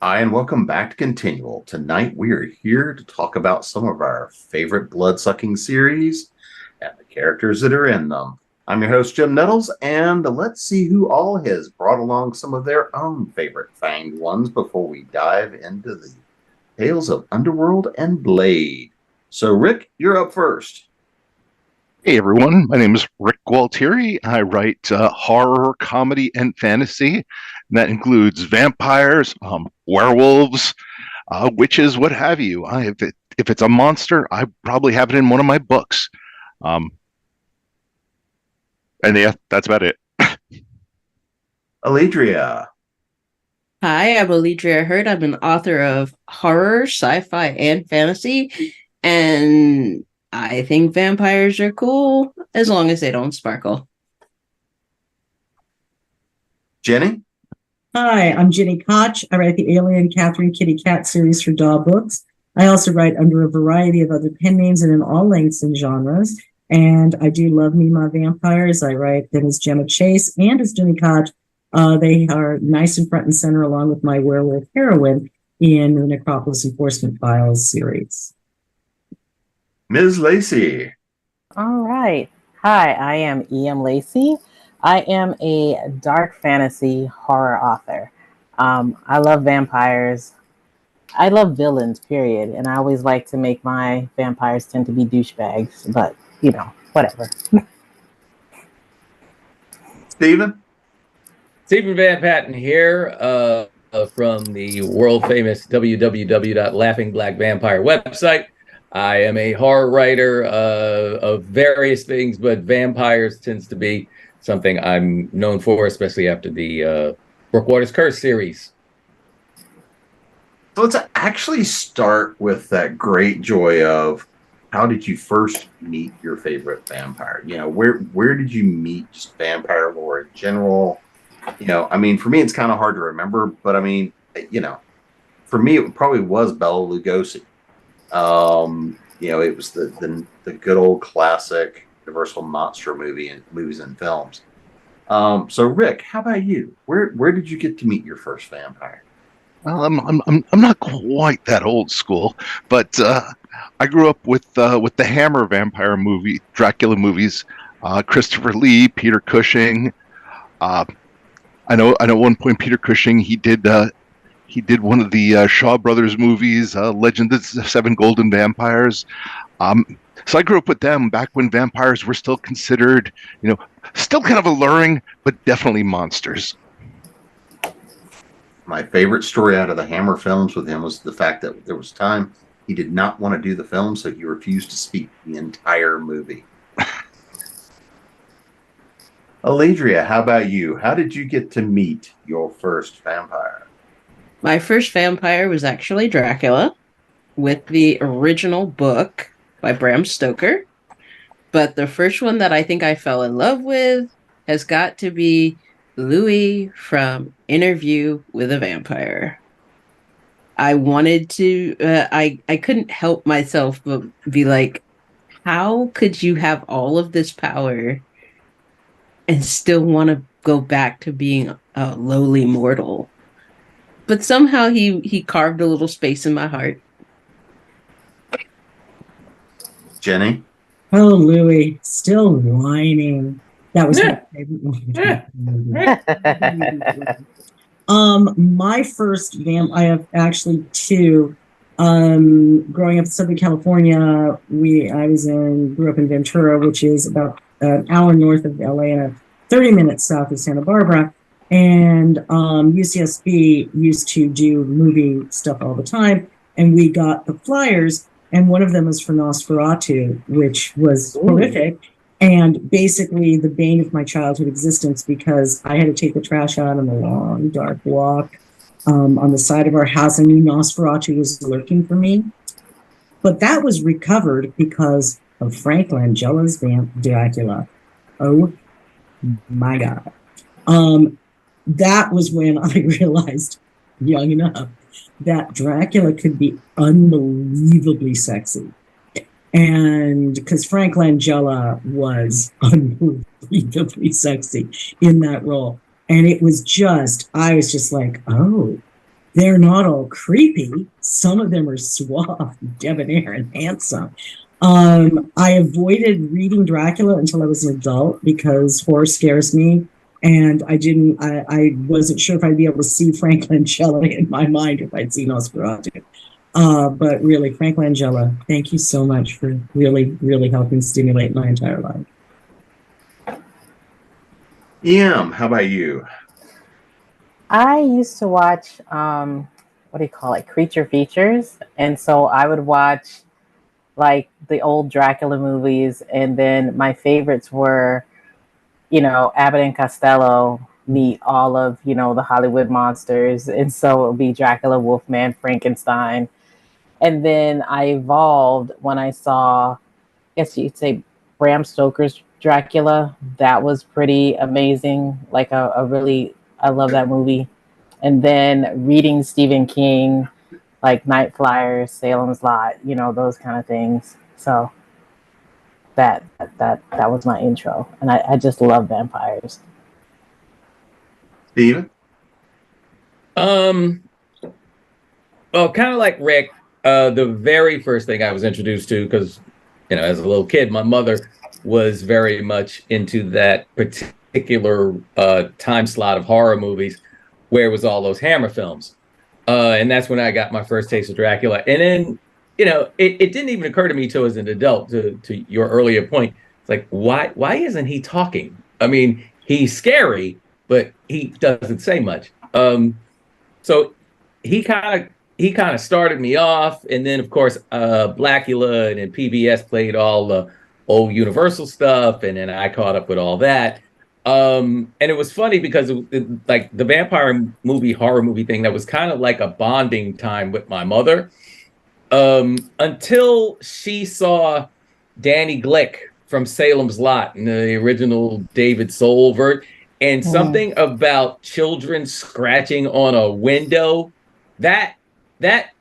Hi, and welcome back to Continual. Tonight we are here to talk about some of our favorite blood-sucking series and the characters that are in them. I'm your host, Jim Nettles, and let's see who all has brought along some of their own favorite fanged ones before we dive into the tales of Underworld and Blade. So, Rick, you're up first. Hey everyone, my name is Rick Gualtieri. I write horror, comedy, and fantasy. And that includes vampires, werewolves, witches, what have you. If it's a monster, I probably have it in one of my books. Um, and yeah, that's about it. Alledria. Hi, I'm Alledria Hurt. I'm an author of horror, sci-fi, and fantasy. And I think vampires are cool as long as they don't sparkle. Jenny? Hi, I'm Gini Koch. I write the Alien Catherine Kitty Cat series for Daw Books. I also write under a variety of other pen names and in all lengths and genres. And I do love me my vampires. I write them as Gemma Chase and as Gini Koch. They are nice and front and center along with my werewolf heroine in the Necropolis Enforcement Files series. Ms. Lacey. All right. Hi, I am Lacey. I am a dark fantasy horror author. I love vampires. I love villains, period. And I always like to make my vampires tend to be douchebags, but, whatever. Stephen? Stephen Van Patten here from the world-famous www.laughingblackvampire website. I am a horror writer of various things, but vampires tends to be something I'm known for, especially after the Brookwater's Curse series. So let's actually start with that great joy of how did you first meet your favorite vampire? Where did you meet just vampire lore in general? For me, it's kind of hard to remember, but for me, it probably was Bela Lugosi. It was the good old classic Universal monster movies and films. So Rick, how about you? Where did you get to meet your first vampire? Well, I'm not quite that old school, but I grew up with the Hammer vampire movie, Dracula movies, Christopher Lee, Peter Cushing. I know at one point Peter Cushing he did one of the Shaw Brothers movies, Legend of the Seven Golden Vampires. So I grew up with them back when vampires were still considered, still kind of alluring, but definitely monsters. My favorite story out of the Hammer films with him was the fact that there was time he did not want to do the film, so he refused to speak the entire movie. Alledria, how about you? How did you get to meet your first vampire? My first vampire was actually Dracula with the original book by Bram Stoker. But the first one that I think I fell in love with has got to be Louis from Interview with a Vampire. I wanted to, I couldn't help myself but be like, how could you have all of this power and still want to go back to being a lowly mortal? But somehow he carved a little space in my heart. Jenny? Oh, Louis, still whining. That was my favorite one. My first I have actually two. Growing up in Southern California, grew up in Ventura, which is about an hour north of LA and 30 minutes south of Santa Barbara. And UCSB used to do movie stuff all the time. And we got the flyers, and one of them was for Nosferatu, which was horrific. And basically the bane of my childhood existence, because I had to take the trash out on the long, dark walk on the side of our house. I knew Nosferatu was lurking for me. But that was recovered because of Frank Langella's Dracula. Oh my God. That was when I realized, young enough, that Dracula could be unbelievably sexy. And because Frank Langella was unbelievably sexy in that role. And I was just like, oh, they're not all creepy. Some of them are suave, debonair, and handsome. I avoided reading Dracula until I was an adult because horror scares me. And I wasn't sure if I'd be able to see Frank Langella in my mind if I'd seen Nosferatu. But really, Frank Langella, thank you so much for really, really helping stimulate my entire life. How about you? I used to watch, what do you call it, creature features. And so I would watch like the old Dracula movies. And then my favorites were, Abbott and Costello meet all of, the Hollywood monsters. And so it would be Dracula, Wolfman, Frankenstein. And then I evolved when I saw, I guess you'd say, Bram Stoker's Dracula. That was pretty amazing. Like I love that movie. And then reading Stephen King, like Night Flyers, Salem's Lot, those kind of things. So that was my intro, and I just love vampires. Steven? Well, kind of like Rick, the very first thing I was introduced to, because as a little kid, my mother was very much into that particular time slot of horror movies, where it was all those Hammer films, and that's when I got my first taste of Dracula. And then it didn't even occur to me till as an adult, to your earlier point. It's like, why isn't he talking? I mean, he's scary, but he doesn't say much. So he kind of started me off, and then of course Blackula, and then PBS played all the old Universal stuff, and then I caught up with all that. And it was funny because like the vampire movie, horror movie thing, that was kind of like a bonding time with my mother. Until she saw Danny Glick from Salem's Lot in the original David Solvert, and something about children scratching on a window, that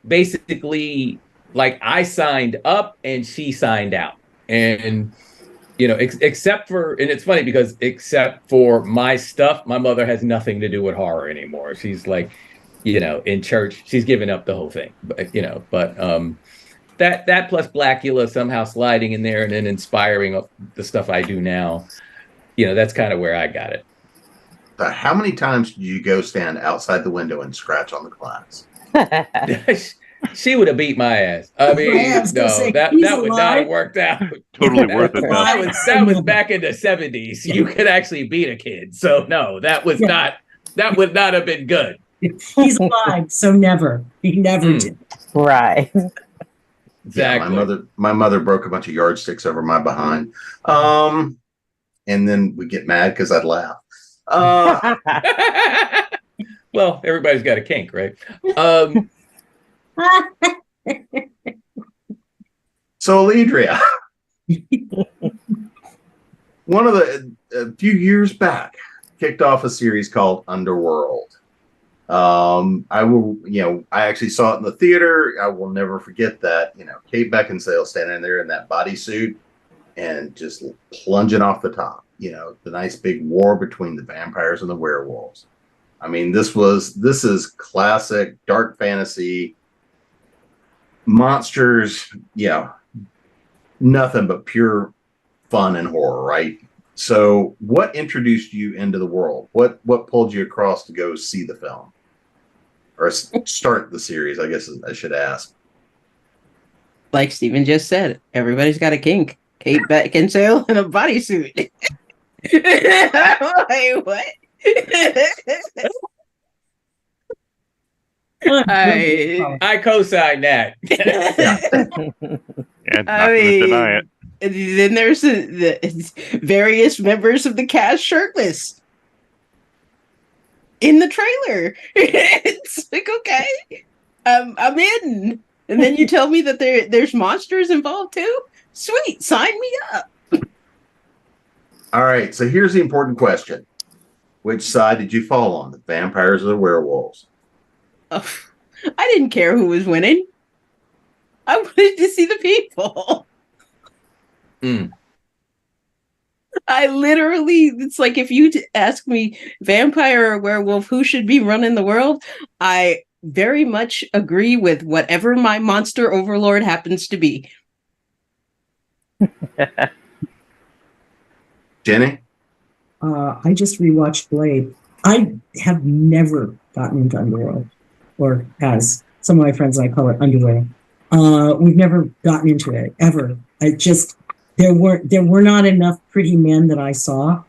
basically, like, I signed up and she signed out. And except for, and it's funny because except for my stuff, my mother has nothing to do with horror anymore. She's like, in church, she's given up the whole thing. But that plus Blackula somehow sliding in there and then inspiring the stuff I do now, that's kind of where I got it. How many times did you go stand outside the window and scratch on the glass? She would have beat my ass. I mean, that would not have worked out. Totally worth it. That was back in the 70s. You could actually beat a kid. So no, that would not have been good. He's alive, so never. He never did. Right. Exactly. Yeah, my mother broke a bunch of yardsticks over my behind. And then we get mad because I'd laugh. Well, everybody's got a kink, right? So Alledria, one of a few years back, kicked off a series called Underworld. I actually saw it in the theater. I will never forget that. Kate Beckinsale standing there in that bodysuit and just plunging off the top. The nice big war between the vampires and the werewolves. I mean, this is classic dark fantasy. Monsters, nothing but pure fun and horror, right? So what introduced you into the world? What pulled you across to go see the film? Or start the series, I guess I should ask. Like Steven just said, everybody's got a kink. Kate Beckinsale in a bodysuit. Wait, what? I co-sign that. And not going to deny it. Then there's the various members of the cast shirtless in the trailer. It's like, okay, I'm in. And then you tell me that there's monsters involved too? Sweet, sign me up. All right, so here's the important question. Which side did you fall on, the vampires or the werewolves? Oh, I didn't care who was winning. I wanted to see the people. I literally, it's like if you ask me, vampire or werewolf, who should be running the world, I very much agree with whatever my monster overlord happens to be. Jenny? I just rewatched Blade. I have never gotten into Underworld, or as some of my friends and I call it, underwear. We've never gotten into it ever. There were not enough pretty men that I saw.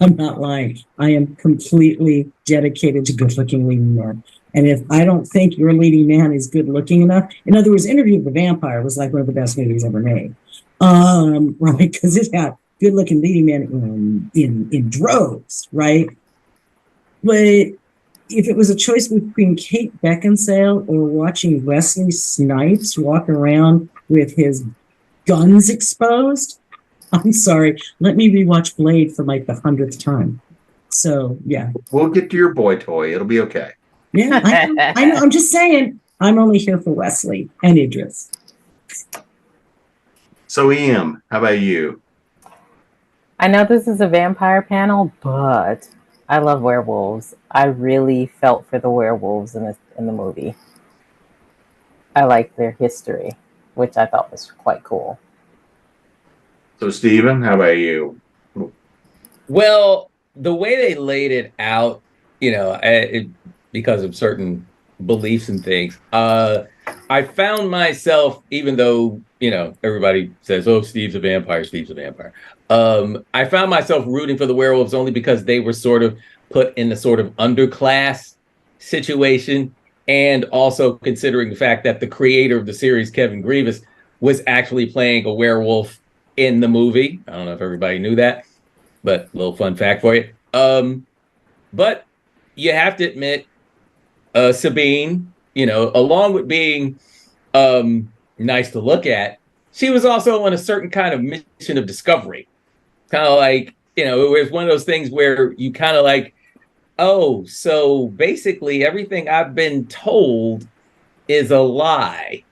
I'm not lying. I am completely dedicated to good-looking leading men. And if I don't think your leading man is good-looking enough, in other words, Interview with the Vampire was like one of the best movies ever made, right? Because it had good-looking leading men in droves, right? But if it was a choice between Kate Beckinsale or watching Wesley Snipes walk around with his guns exposed, I'm sorry. Let me rewatch Blade for like the 100th time. So, yeah. We'll get to your boy toy. It'll be okay. Yeah, I know. I'm just saying, I'm only here for Wesley and Idris. So, Ian, how about you? I know this is a vampire panel, but I love werewolves. I really felt for the werewolves in the movie. I like their history, which I thought was quite cool. So, Steven, how about you? Well, the way they laid it out, because of certain beliefs and things, I found myself, even though, everybody says, oh, Steve's a vampire, I found myself rooting for the werewolves only because they were sort of put in the sort of underclass situation, and also considering the fact that the creator of the series, Kevin Grievous, was actually playing a werewolf in the movie. I don't know if everybody knew that, but a little fun fact for you. But you have to admit, Sabine, along with being nice to look at, she was also on a certain kind of mission of discovery. Kind of like, it was one of those things where you kind of like, oh, so basically everything I've been told is a lie.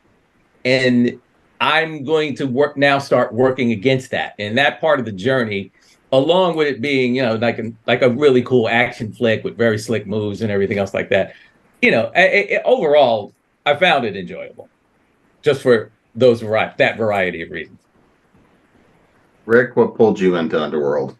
And I'm going to start working against that. And that part of the journey, along with it being, like a really cool action flick with very slick moves and everything else like that, overall, I found it enjoyable, just for that variety of reasons. Rick, what pulled you into Underworld?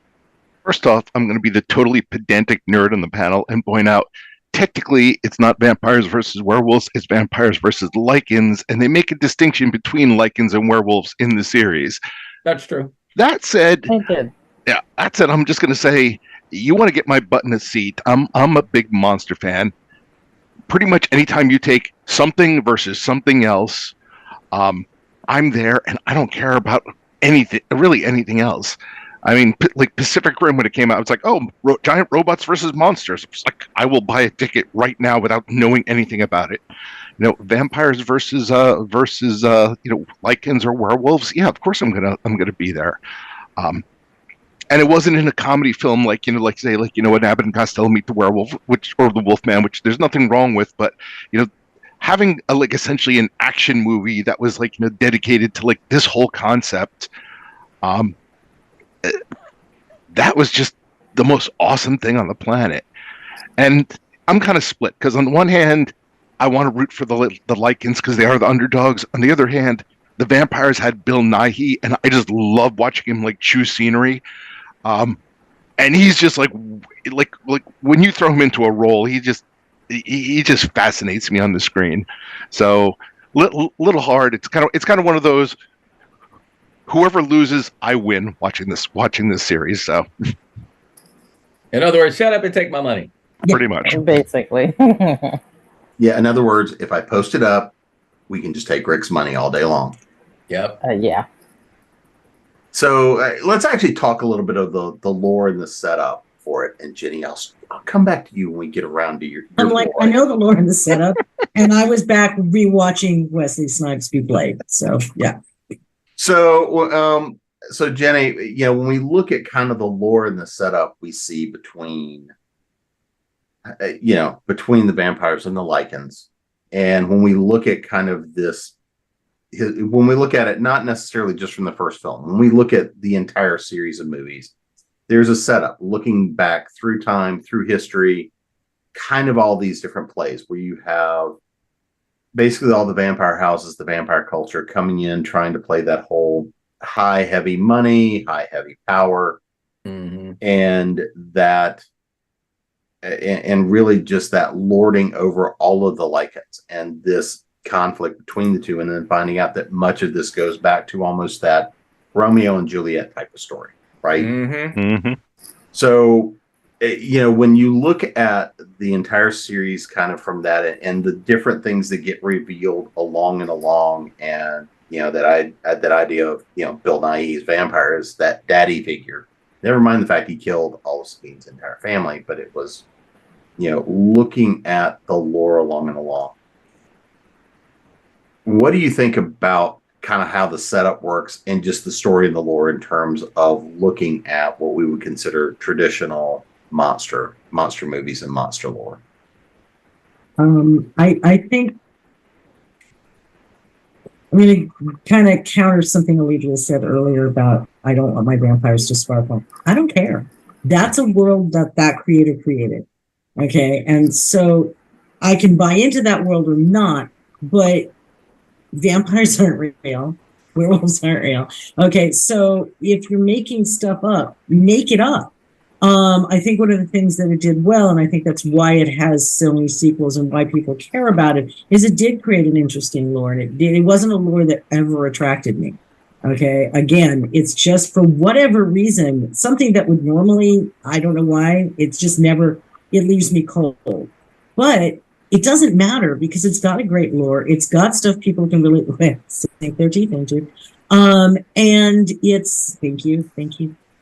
First off, I'm going to be the totally pedantic nerd on the panel and point out, technically, it's not vampires versus werewolves, it's vampires versus lichens, and they make a distinction between lichens and werewolves in the series. That's true. That said, Yeah, I'm just going to say, you want to get my butt in a seat. I'm a big monster fan. Pretty much anytime you take something versus something else, I'm there, and I don't care about anything else. I mean, like Pacific Rim, when it came out, it's like, oh, giant robots versus monsters. It's like, I will buy a ticket right now without knowing anything about it. Vampires versus lichens or werewolves. Yeah, of course I'm gonna be there. And it wasn't in a comedy film like when Abbott and Costello meet the werewolf, or the Wolfman, which there's nothing wrong with, but having essentially an action movie that was dedicated to this whole concept, that was just the most awesome thing on the planet. And I'm kind of split, because on the one hand, I want to root for the lichens because they are the underdogs. On the other hand, the vampires had Bill Nighy, and I just love watching him chew scenery. And he's just like when you throw him into a role, he just fascinates me on the screen. So little hard. It's kind of one of those, whoever loses, I win watching this series. So, in other words, shut up and take my money. Pretty much, basically. Yeah. In other words, if I post it up, we can just take Rick's money all day long. Yep. Yeah. So let's actually talk a little bit of the lore and the setup for it. And Jenny, I'll come back to you when we get around to your I'm like, lore. I know the lore and the setup, and I was back rewatching Wesley Snipes be Blade. So yeah. So Jenny, when we look at kind of the lore and the setup we see between the vampires and the lichens, and when we look at kind of this, when we look at it, not necessarily just from the first film, when we look at the entire series of movies, there's a setup looking back through time, through history, kind of all these different plays where you have basically all the vampire houses, the vampire culture coming in, trying to play that whole high, heavy money, high, heavy power, and that, and really just that lording over all of the Lycans and this conflict between the two, and then finding out that much of this goes back to almost that Romeo and Juliet type of story, right? So, when you look at the entire series kind of from that and the different things that get revealed along and along, and that idea of Bill Nighy's vampires, that daddy figure, never mind the fact he killed all of Sabine's entire family, but it was looking at the lore along and along. What do you think about kind of how the setup works and just the story and the lore in terms of looking at what we would consider traditional monster movies and monster lore? I think I'm going to kind of counter something Alledria said earlier about I don't want my vampires to sparkle. I don't care. That's a world that creator created. Okay. And so I can buy into that world or not, but vampires aren't real. Werewolves aren't real. Okay. So if you're making stuff up, make it up. I think one of the things that it did well, and I think that's why it has so many sequels and why people care about it, is it did create an interesting lore. And it wasn't a lore that ever attracted me. Okay. Again, it's just for whatever reason, something that would normally, I don't know why, it's just never, it leaves me cold. But it doesn't matter because it's got a great lore. It's got stuff people can really sink their teeth into. And it's, thank you.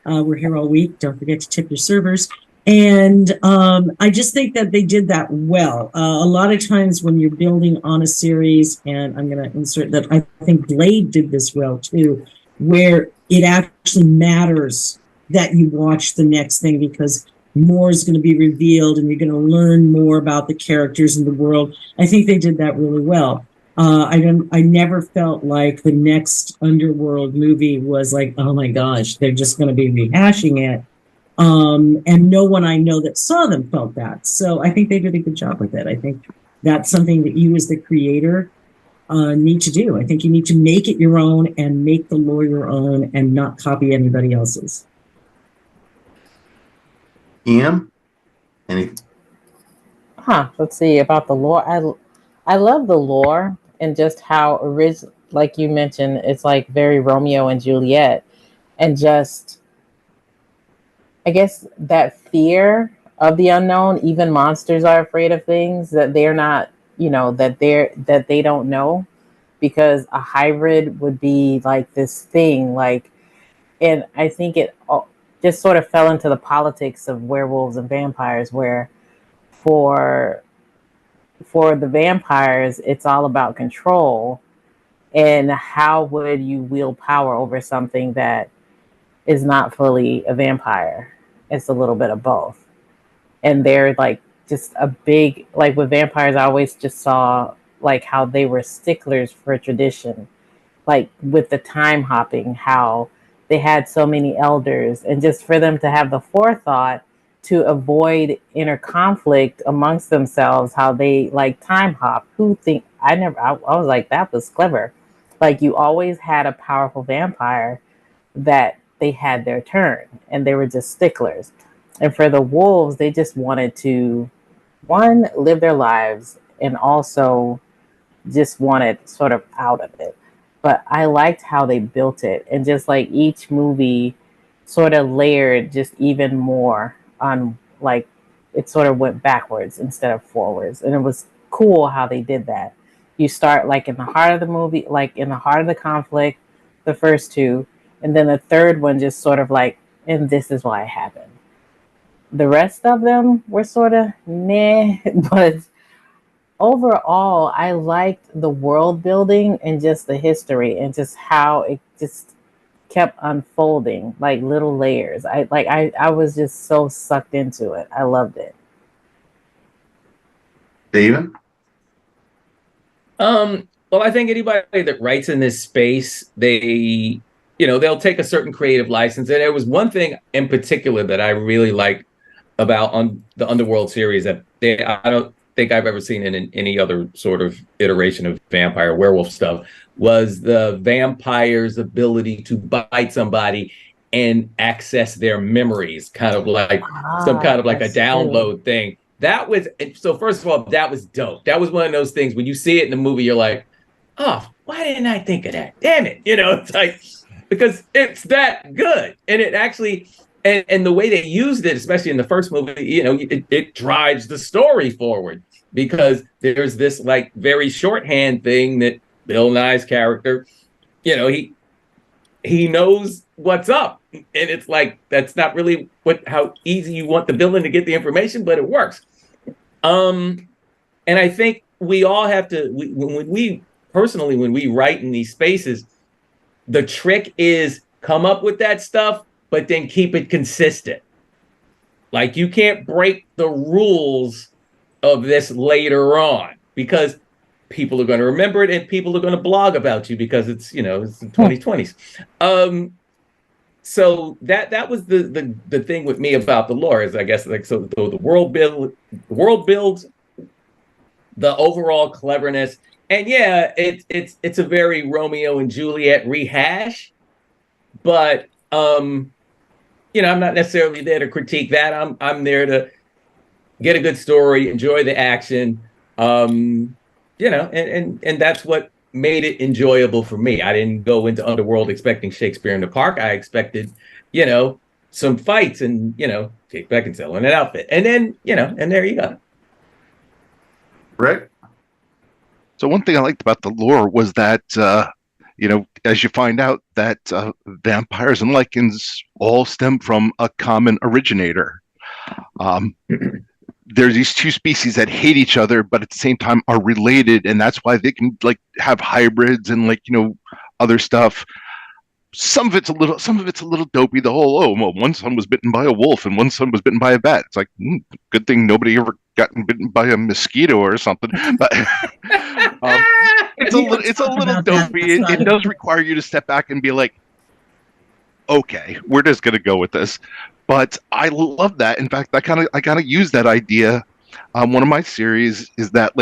We're here all week. Don't forget to tip your servers. And I just think that they did that well. A lot of times when you're building on a series, and I'm going to insert that, I think Blade did this well too, where it actually matters that you watch the next thing because more is going to be revealed and you're going to learn more about the characters in the world. I think they did that really well. I never felt like the next Underworld movie was like, oh my gosh, they're just going to be rehashing it. And no one I know that saw them felt that. So I think they did a good job with it. I think that's something that you as the creator need to do. I think you need to make it your own and make the lore your own and not copy anybody else's. Ian? Anything? Let's see about the lore. I love the lore and just how like you mentioned, it's like very Romeo and Juliet, and just I guess that fear of the unknown. Even monsters are afraid of things that they're not, that they don't know, because a hybrid would be like this thing, like, and I think it just sort of fell into the politics of werewolves and vampires, where for the vampires, it's all about control and how would you wield power over something that is not fully a vampire. It's a little bit of both. And they're like just a big, like with vampires, I always just saw like how they were sticklers for tradition, like with the time hopping, how they had so many elders, and just for them to have the forethought to avoid inner conflict amongst themselves, how they like time hop. I was like, that was clever. Like you always had a powerful vampire that they had their turn and they were just sticklers. And for the wolves, they just wanted to, one, live their lives, and also just wanted sort of out of it. But I liked how they built it, and just like each movie sort of layered just even more on, like, it sort of went backwards instead of forwards. And it was cool how they did that. You start like in the heart of the movie, like in the heart of the conflict, the first two, and then the third one just sort of like, and this is why it happened. The rest of them were sort of meh, but overall, I liked the world building and just the history and just how it just kept unfolding like little layers. I was just so sucked into it. I loved it. Steven? Well, I think anybody that writes in this space, they'll take a certain creative license. And there was one thing in particular that I really liked about on the Underworld series that I don't think I've ever seen in any other sort of iteration of vampire werewolf stuff, was the vampire's ability to bite somebody and access their memories, kind of like some kind of like a download thing. That was, so first of all, that was dope. That was one of those things when you see it in the movie, you're like, oh, why didn't I think of that? Damn it. It's like, because it's that good. And it actually, and the way they used it, especially in the first movie, it drives the story forward, because there's this like very shorthand thing that Bill Nye's character, he knows what's up. And it's like, that's not really how easy you want the villain to get the information, but it works. And I think we all have to, when we write in these spaces, the trick is come up with that stuff, but then keep it consistent. Like, you can't break the rules of this later on, because people are going to remember it and people are going to blog about you, because it's the 2020s. So that was the thing with me about the lore, is I guess like, so the world builds, the overall cleverness, and yeah, it's a very Romeo and Juliet rehash, but I'm not necessarily there to critique that. I'm there to get a good story, enjoy the action, and that's what made it enjoyable for me. I didn't go into Underworld expecting Shakespeare in the Park. I expected, some fights and, Kate Beckinsale in an outfit. And then, and there you go. Rick? So one thing I liked about the lore was that, as you find out that vampires and lichens all stem from a common originator. There's these two species that hate each other, but at the same time are related, and that's why they can like have hybrids and other stuff. Some of it's a little dopey. The whole one son was bitten by a wolf and one son was bitten by a bat. It's like, good thing nobody ever gotten bitten by a mosquito or something. But it's a little dopey. It does require you to step back and be like, okay, we're just gonna go with this. But I love that. In fact, I kind of use that idea. One of my series is that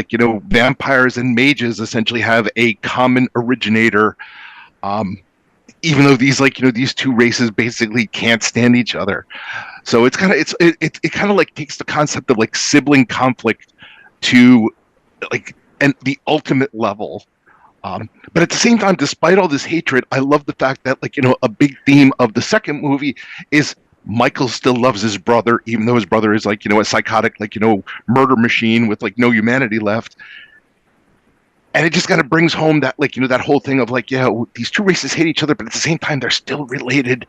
vampires and mages essentially have a common originator, even though these two races basically can't stand each other. So it kind of like takes the concept of like sibling conflict to and the ultimate level. But at the same time, despite all this hatred, I love the fact that a big theme of the second movie is Michael still loves his brother, even though his brother is a psychotic, murder machine with no humanity left. And it just kind of brings home that that whole thing of these two races hate each other, but at the same time, they're still related.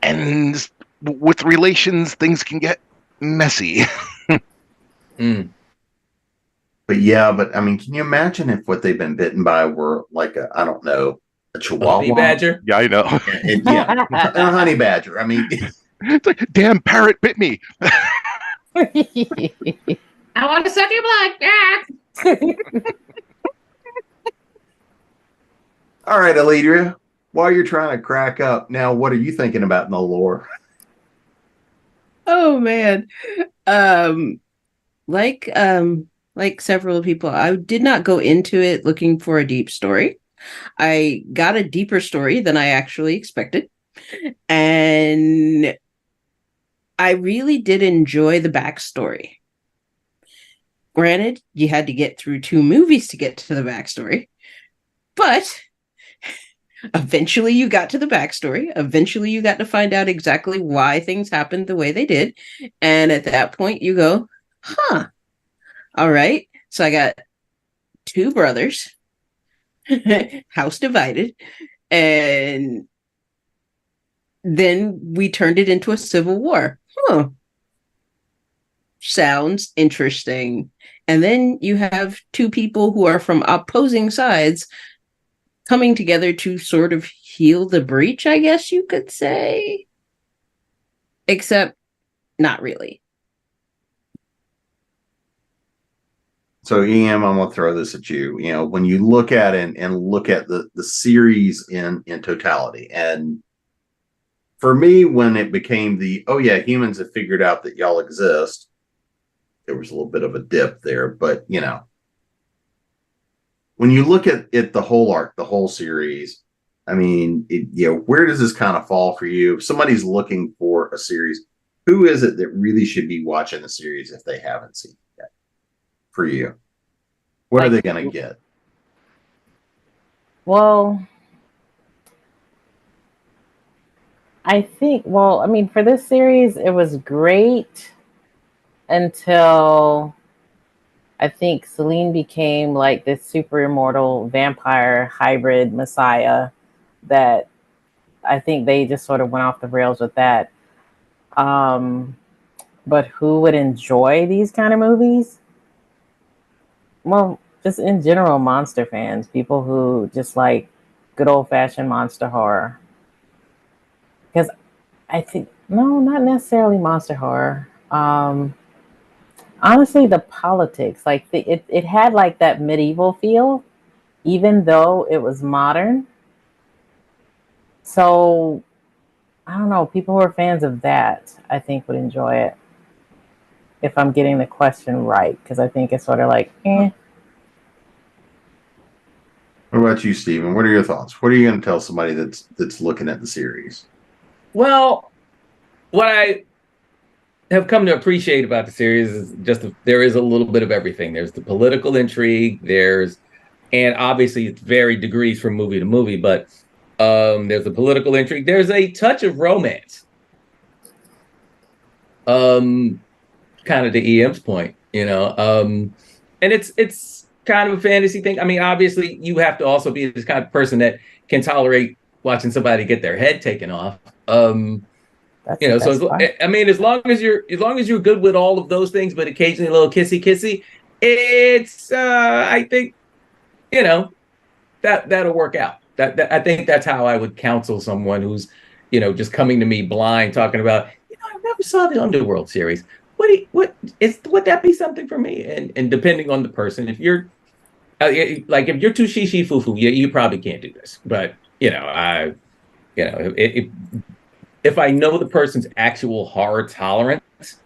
And with relations, things can get messy. But yeah, I mean, can you imagine if what they've been bitten by were I don't know, a chihuahua? Honey badger? Yeah, I know. Yeah, a honey badger. I mean, it's like, damn parrot bit me. I want to suck your blood. All right, Alledria, while you're trying to crack up, now what are you thinking about in the lore? Oh man. Like several people, I did not go into it looking for a deep story. I got a deeper story than I actually expected. And I really did enjoy the backstory. Granted, you had to get through 2 movies to get to the backstory. But eventually you got to the backstory. Eventually you got to find out exactly why things happened the way they did. And at that point you go, huh. All right. So I got 2 brothers. House divided, and then we turned it into a civil war. Sounds interesting. And then you have 2 people who are from opposing sides coming together to sort of heal the breach, I guess you could say. Except not really. So, EM, I'm going to throw this at you. When you look at it and look at the series in totality, and for me, when it became humans have figured out that y'all exist, there was a little bit of a dip there. But, you know, when you look at it, the whole arc, the whole series, I mean, where does this kind of fall for you? If somebody's looking for a series, who is it that really should be watching the series if they haven't seen it yet? For you, what are they going to get? Well, I think, I mean, for this series, it was great until I think Celine became like this super immortal vampire hybrid messiah that I think they just sort of went off the rails with that. But who would enjoy these kind of movies? Well, just in general, monster fans, people who just like good old-fashioned monster horror. Because I think, no, not necessarily monster horror. Honestly, the politics, like it had like that medieval feel, even though it was modern. So, I don't know, people who are fans of that, I think would enjoy it. If I'm getting the question right, because I think it's sort of like, What about you, Stephen? What are your thoughts? What are you going to tell somebody that's looking at the series? Well, what I have come to appreciate about the series is just there is a little bit of everything. There's the political intrigue, and obviously it's varied degrees from movie to movie, but there's the political intrigue. There's a touch of romance. Kind of to EM's point, and it's kind of a fantasy thing. I mean, obviously you have to also be this kind of person that can tolerate watching somebody get their head taken off. So I mean, as long as you're good with all of those things, but occasionally a little kissy, it's I think that'll work out. That I think that's how I would counsel someone who's just coming to me blind, talking about I never saw the Underworld series. Would that be something for me? And depending on the person, if you're like if you're too shishi foo you probably can't do this. But if I know the person's actual horror tolerance,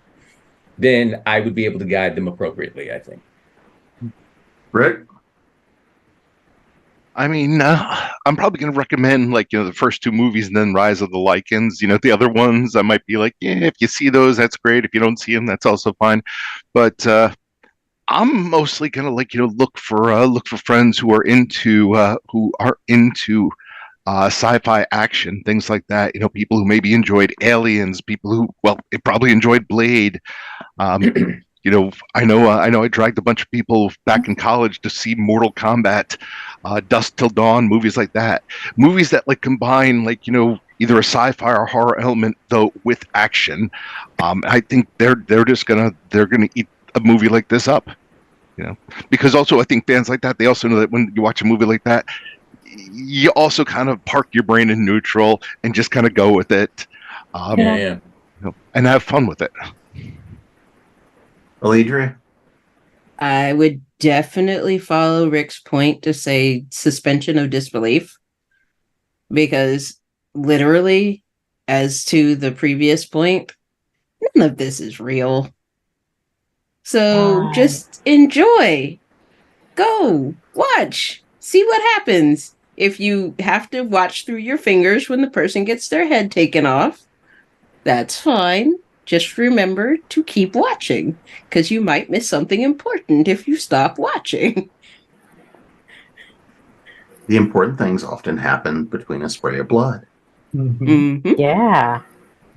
then I would be able to guide them appropriately, I think. Rick? I mean, I'm probably going to recommend the first two movies and then Rise of the Lycans. The other ones I might be like, yeah, if you see those, that's great. If you don't see them, that's also fine. But I'm mostly going to look for friends who are into sci-fi action, things like that. People who maybe enjoyed Aliens, people who probably enjoyed Blade. I know I dragged a bunch of people back in college to see Mortal Kombat, Dusk Till Dawn, movies like that. Movies that combine either a sci-fi or horror element though with action. I think they're gonna eat a movie like this up. Because also I think fans like that, they also know that when you watch a movie like that, you also kind of park your brain in neutral and just kind of go with it. And have fun with it. Alledria? I would definitely follow Rick's point to say suspension of disbelief, because literally, as to the previous point, none of this is real. So just enjoy. Go. Watch. See what happens. If you have to watch through your fingers when the person gets their head taken off, that's fine. Just remember to keep watching, because you might miss something important if you stop watching. The important things often happen between a spray of blood. Mm-hmm. Yeah.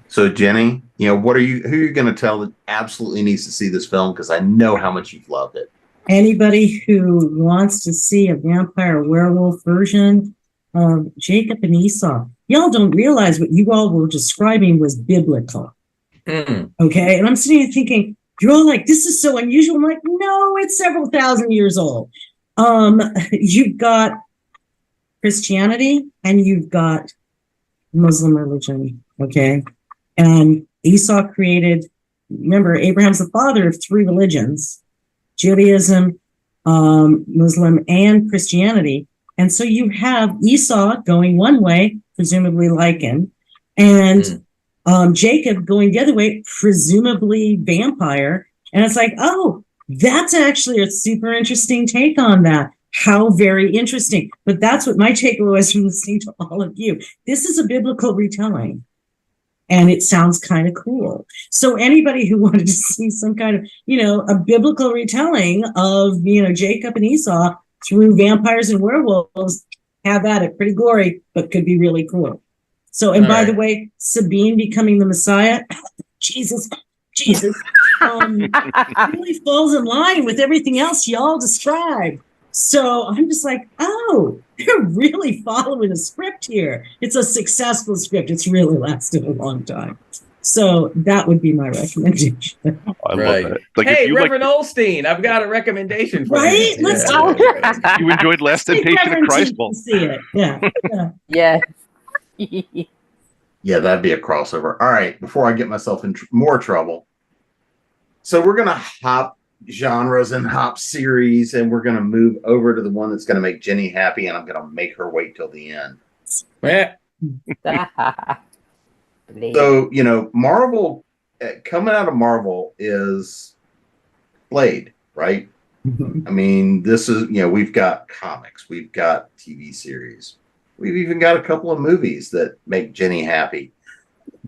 So, Jenny, who are you going to tell that absolutely needs to see this film? Because I know how much you've loved it. Anybody who wants to see a vampire werewolf version of Jacob and Esau. Y'all don't realize what you all were describing was biblical. Okay, and I'm sitting here thinking, you're all like, this is so unusual. I'm like, no, it's several thousand years old. You've got Christianity and you've got Muslim religion, okay? And Esau remember, Abraham's the father of three religions, Judaism, Muslim, and Christianity. And so you have Esau going one way, presumably Lycan, and Jacob going the other way, presumably vampire. And it's like, oh, that's actually a super interesting take on that. How very interesting. But that's what my takeaway was from listening to all of you. This is a biblical retelling. And it sounds kind of cool. So anybody who wanted to see some kind of, a biblical retelling of, Jacob and Esau through vampires and werewolves, have at it. Pretty gory, but could be really cool. So, and by the way, Sabine becoming the Messiah, Jesus, really falls in line with everything else y'all described. So I'm just like, oh, they're really following a script here. It's a successful script. It's really lasted a long time. So that would be my recommendation. I love that. Like, hey, Reverend Olstein, I've got a recommendation for you. You. Let's do it. You enjoyed Last Temptation of Christ? See it. Yeah. Yeah. Yeah, that'd be a crossover. All right, before I get myself in more trouble. So we're going to hop genres and hop series, and we're going to move over to the one that's going to make Jenny happy, and I'm going to make her wait till the end. So, Marvel, coming out of Marvel is Blade, right? I mean, this is, we've got comics, we've got TV series, we've even got a couple of movies that make Jenny happy.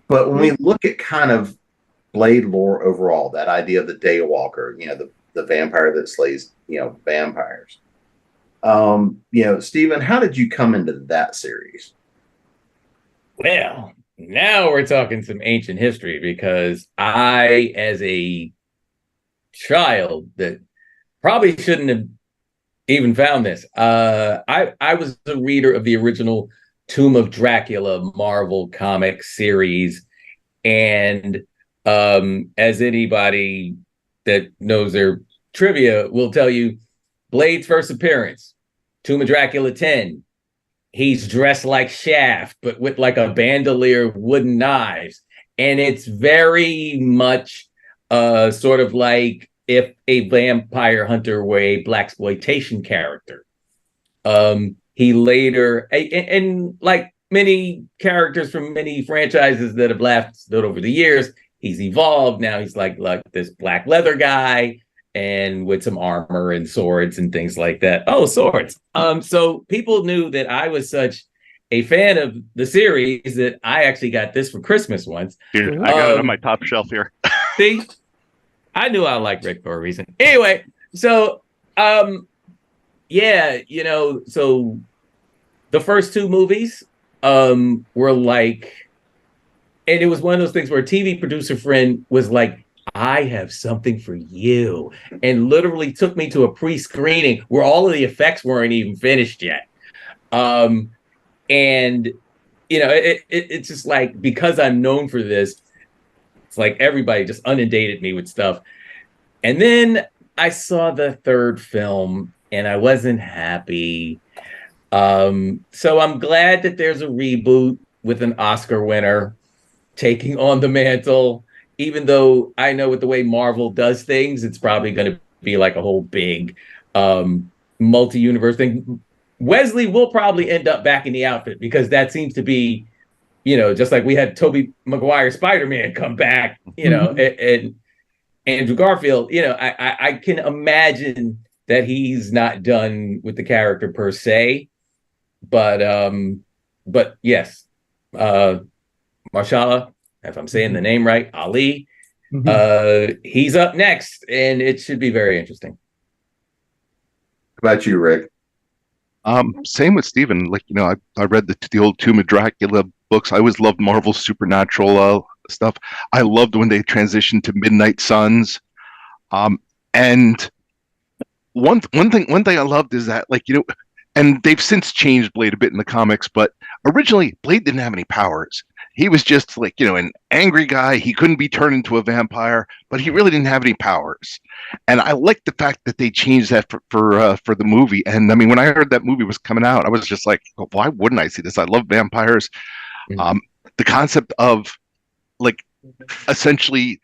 But when we look at kind of Blade lore overall, that idea of the Daywalker, the vampire that slays, vampires. Stephen, how did you come into that series? Well, now we're talking some ancient history, because I, as a child that probably shouldn't have even found this, I was a reader of the original Tomb of Dracula Marvel comic series, and as anybody that knows their trivia will tell you, Blade's first appearance, Tomb of Dracula 10, he's dressed like Shaft, but with like a bandolier of wooden knives. And it's very much sort of like if a vampire hunter were a blaxploitation character. He later, and like many characters from many franchises that have lasted over the years, he's evolved. Now he's like this black leather guy, and with some armor and swords and things like that. Oh, swords. So people knew that I was such a fan of the series that I actually got this for Christmas once. Dude, I got it on my top shelf here. See, I knew I liked Rick for a reason. Anyway, so so the first two movies were like, and it was one of those things where a TV producer friend was like, I have something for you, and literally took me to a pre-screening where all of the effects weren't even finished yet. And it's just like, because I'm known for this, it's like everybody just inundated me with stuff. And then I saw the third film and I wasn't happy. So I'm glad that there's a reboot with an Oscar winner taking on the mantle, even though I know with the way Marvel does things, it's probably going to be like a whole big multi-universe thing. Wesley will probably end up back in the outfit, because that seems to be, just like we had Tobey Maguire Spider-Man come back, and Andrew Garfield, I can imagine that he's not done with the character per se, but yes, Marshala, if I'm saying the name right, Ali, he's up next, and it should be very interesting. How about you, Rick? Same with Steven. Like, I read the old Tomb of Dracula books. I always loved Marvel's supernatural stuff. I loved when they transitioned to Midnight Suns. And one thing I loved is that, and they've since changed Blade a bit in the comics, but originally Blade didn't have any powers. He was just an angry guy. He couldn't be turned into a vampire, but he really didn't have any powers. And I liked the fact that they changed that for the movie. And I mean, when I heard that movie was coming out, I was just like, well, why wouldn't I see this? I love vampires. Mm-hmm. The concept of essentially,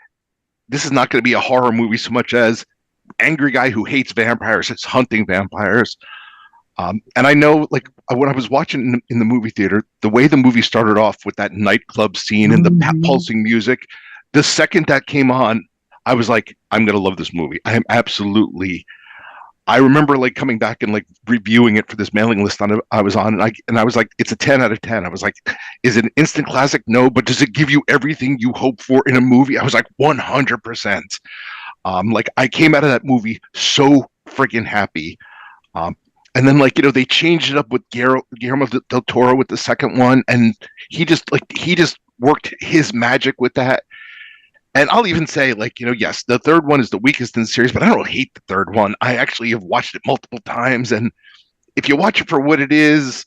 this is not going to be a horror movie so much as angry guy who hates vampires. It's hunting vampires. And I know, when I was watching in the movie theater, the way the movie started off with that nightclub scene and the pulsing music, the second that came on, I was like, I'm gonna love this movie. I am absolutely. I remember like coming back and like reviewing it for this mailing list I was on, and I was like, it's a 10 out of 10. I was like, is it an instant classic? No, but does it give you everything you hope for in a movie? I was like 100%. Like I came out of that movie so freaking happy. And then like they changed it up with Guillermo del Toro with the second one, and he just worked his magic with that. And I'll even say, like, yes, the third one is the weakest in the series, but I don't hate the third one. I actually have watched it multiple times. And if you watch it for what it is,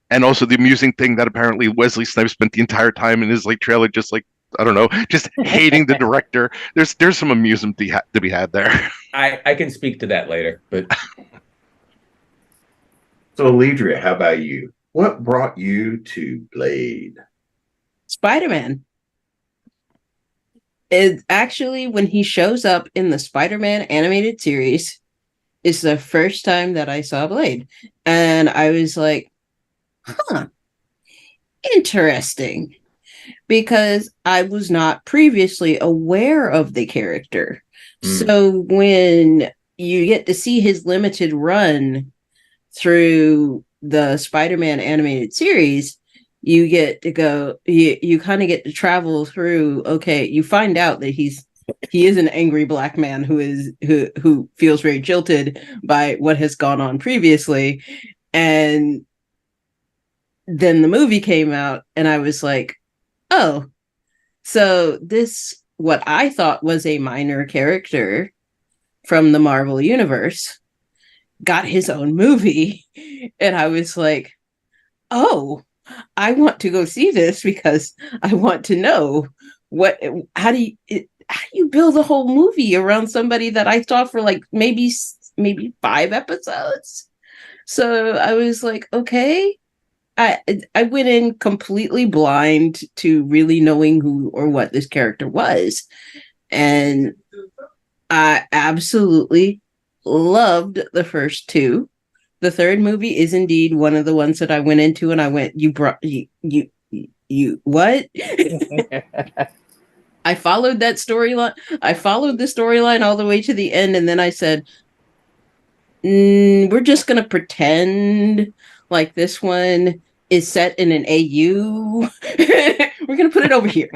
and also the amusing thing that apparently Wesley Snipes spent the entire time in his like trailer, just like, I don't know, just hating the director. There's some amusement to be had there. I can speak to that later, but. So, Alledria, how about you? What brought you to Blade? Spider-Man. It actually, when he shows up in the Spider-Man animated series, is the first time that I saw Blade. And I was like, huh, interesting. Because I was not previously aware of the character. So when you get to see his limited run through the Spider-Man animated series, you get to go, you kind of get to travel through. Okay, you find out that he is an angry black man who feels very jilted by what has gone on previously. And then the movie came out, and I was like, oh, so this, what I thought was a minor character from the Marvel Universe, got his own movie. And I was like, oh, I want to go see this because I want to know how do you build a whole movie around somebody that I saw for like maybe 5 episodes. So I was like, okay. I went in completely blind to really knowing who or what this character was. And I absolutely loved the first 2. The third movie is indeed one of the ones that I went into, and I went, you what? I followed that storyline. I followed the storyline all the way to the end, and then I said, we're just going to pretend like this one is set in an AU. We're going to put it over here.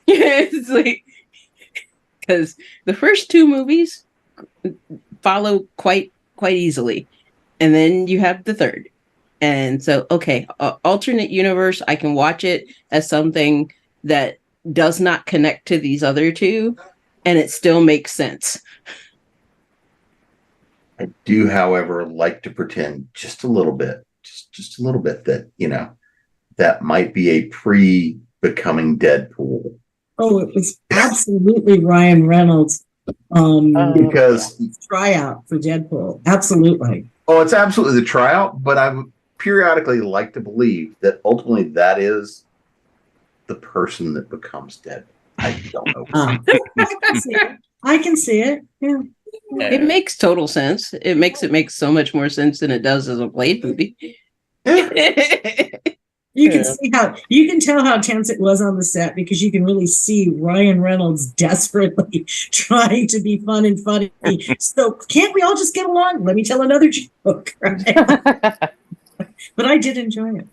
It's like, because the first 2 movies follow quite easily. And then you have the third. And so, okay, alternate universe, I can watch it as something that does not connect to these other 2, and it still makes sense. I do, however, like to pretend just a little bit, just a little bit that, that might be a pre-becoming Deadpool. Oh, it was absolutely Ryan Reynolds. Because tryout for Deadpool. Absolutely. Oh, it's absolutely the tryout, but I would periodically like to believe that ultimately that is the person that becomes Deadpool. I don't know. I can see it. Yeah. It makes total sense. It makes so much more sense than it does as a Blade movie. You can tell how tense it was on the set, because you can really see Ryan Reynolds desperately trying to be fun and funny. So can't we all just get along? Let me tell another joke. Right? But I did enjoy it.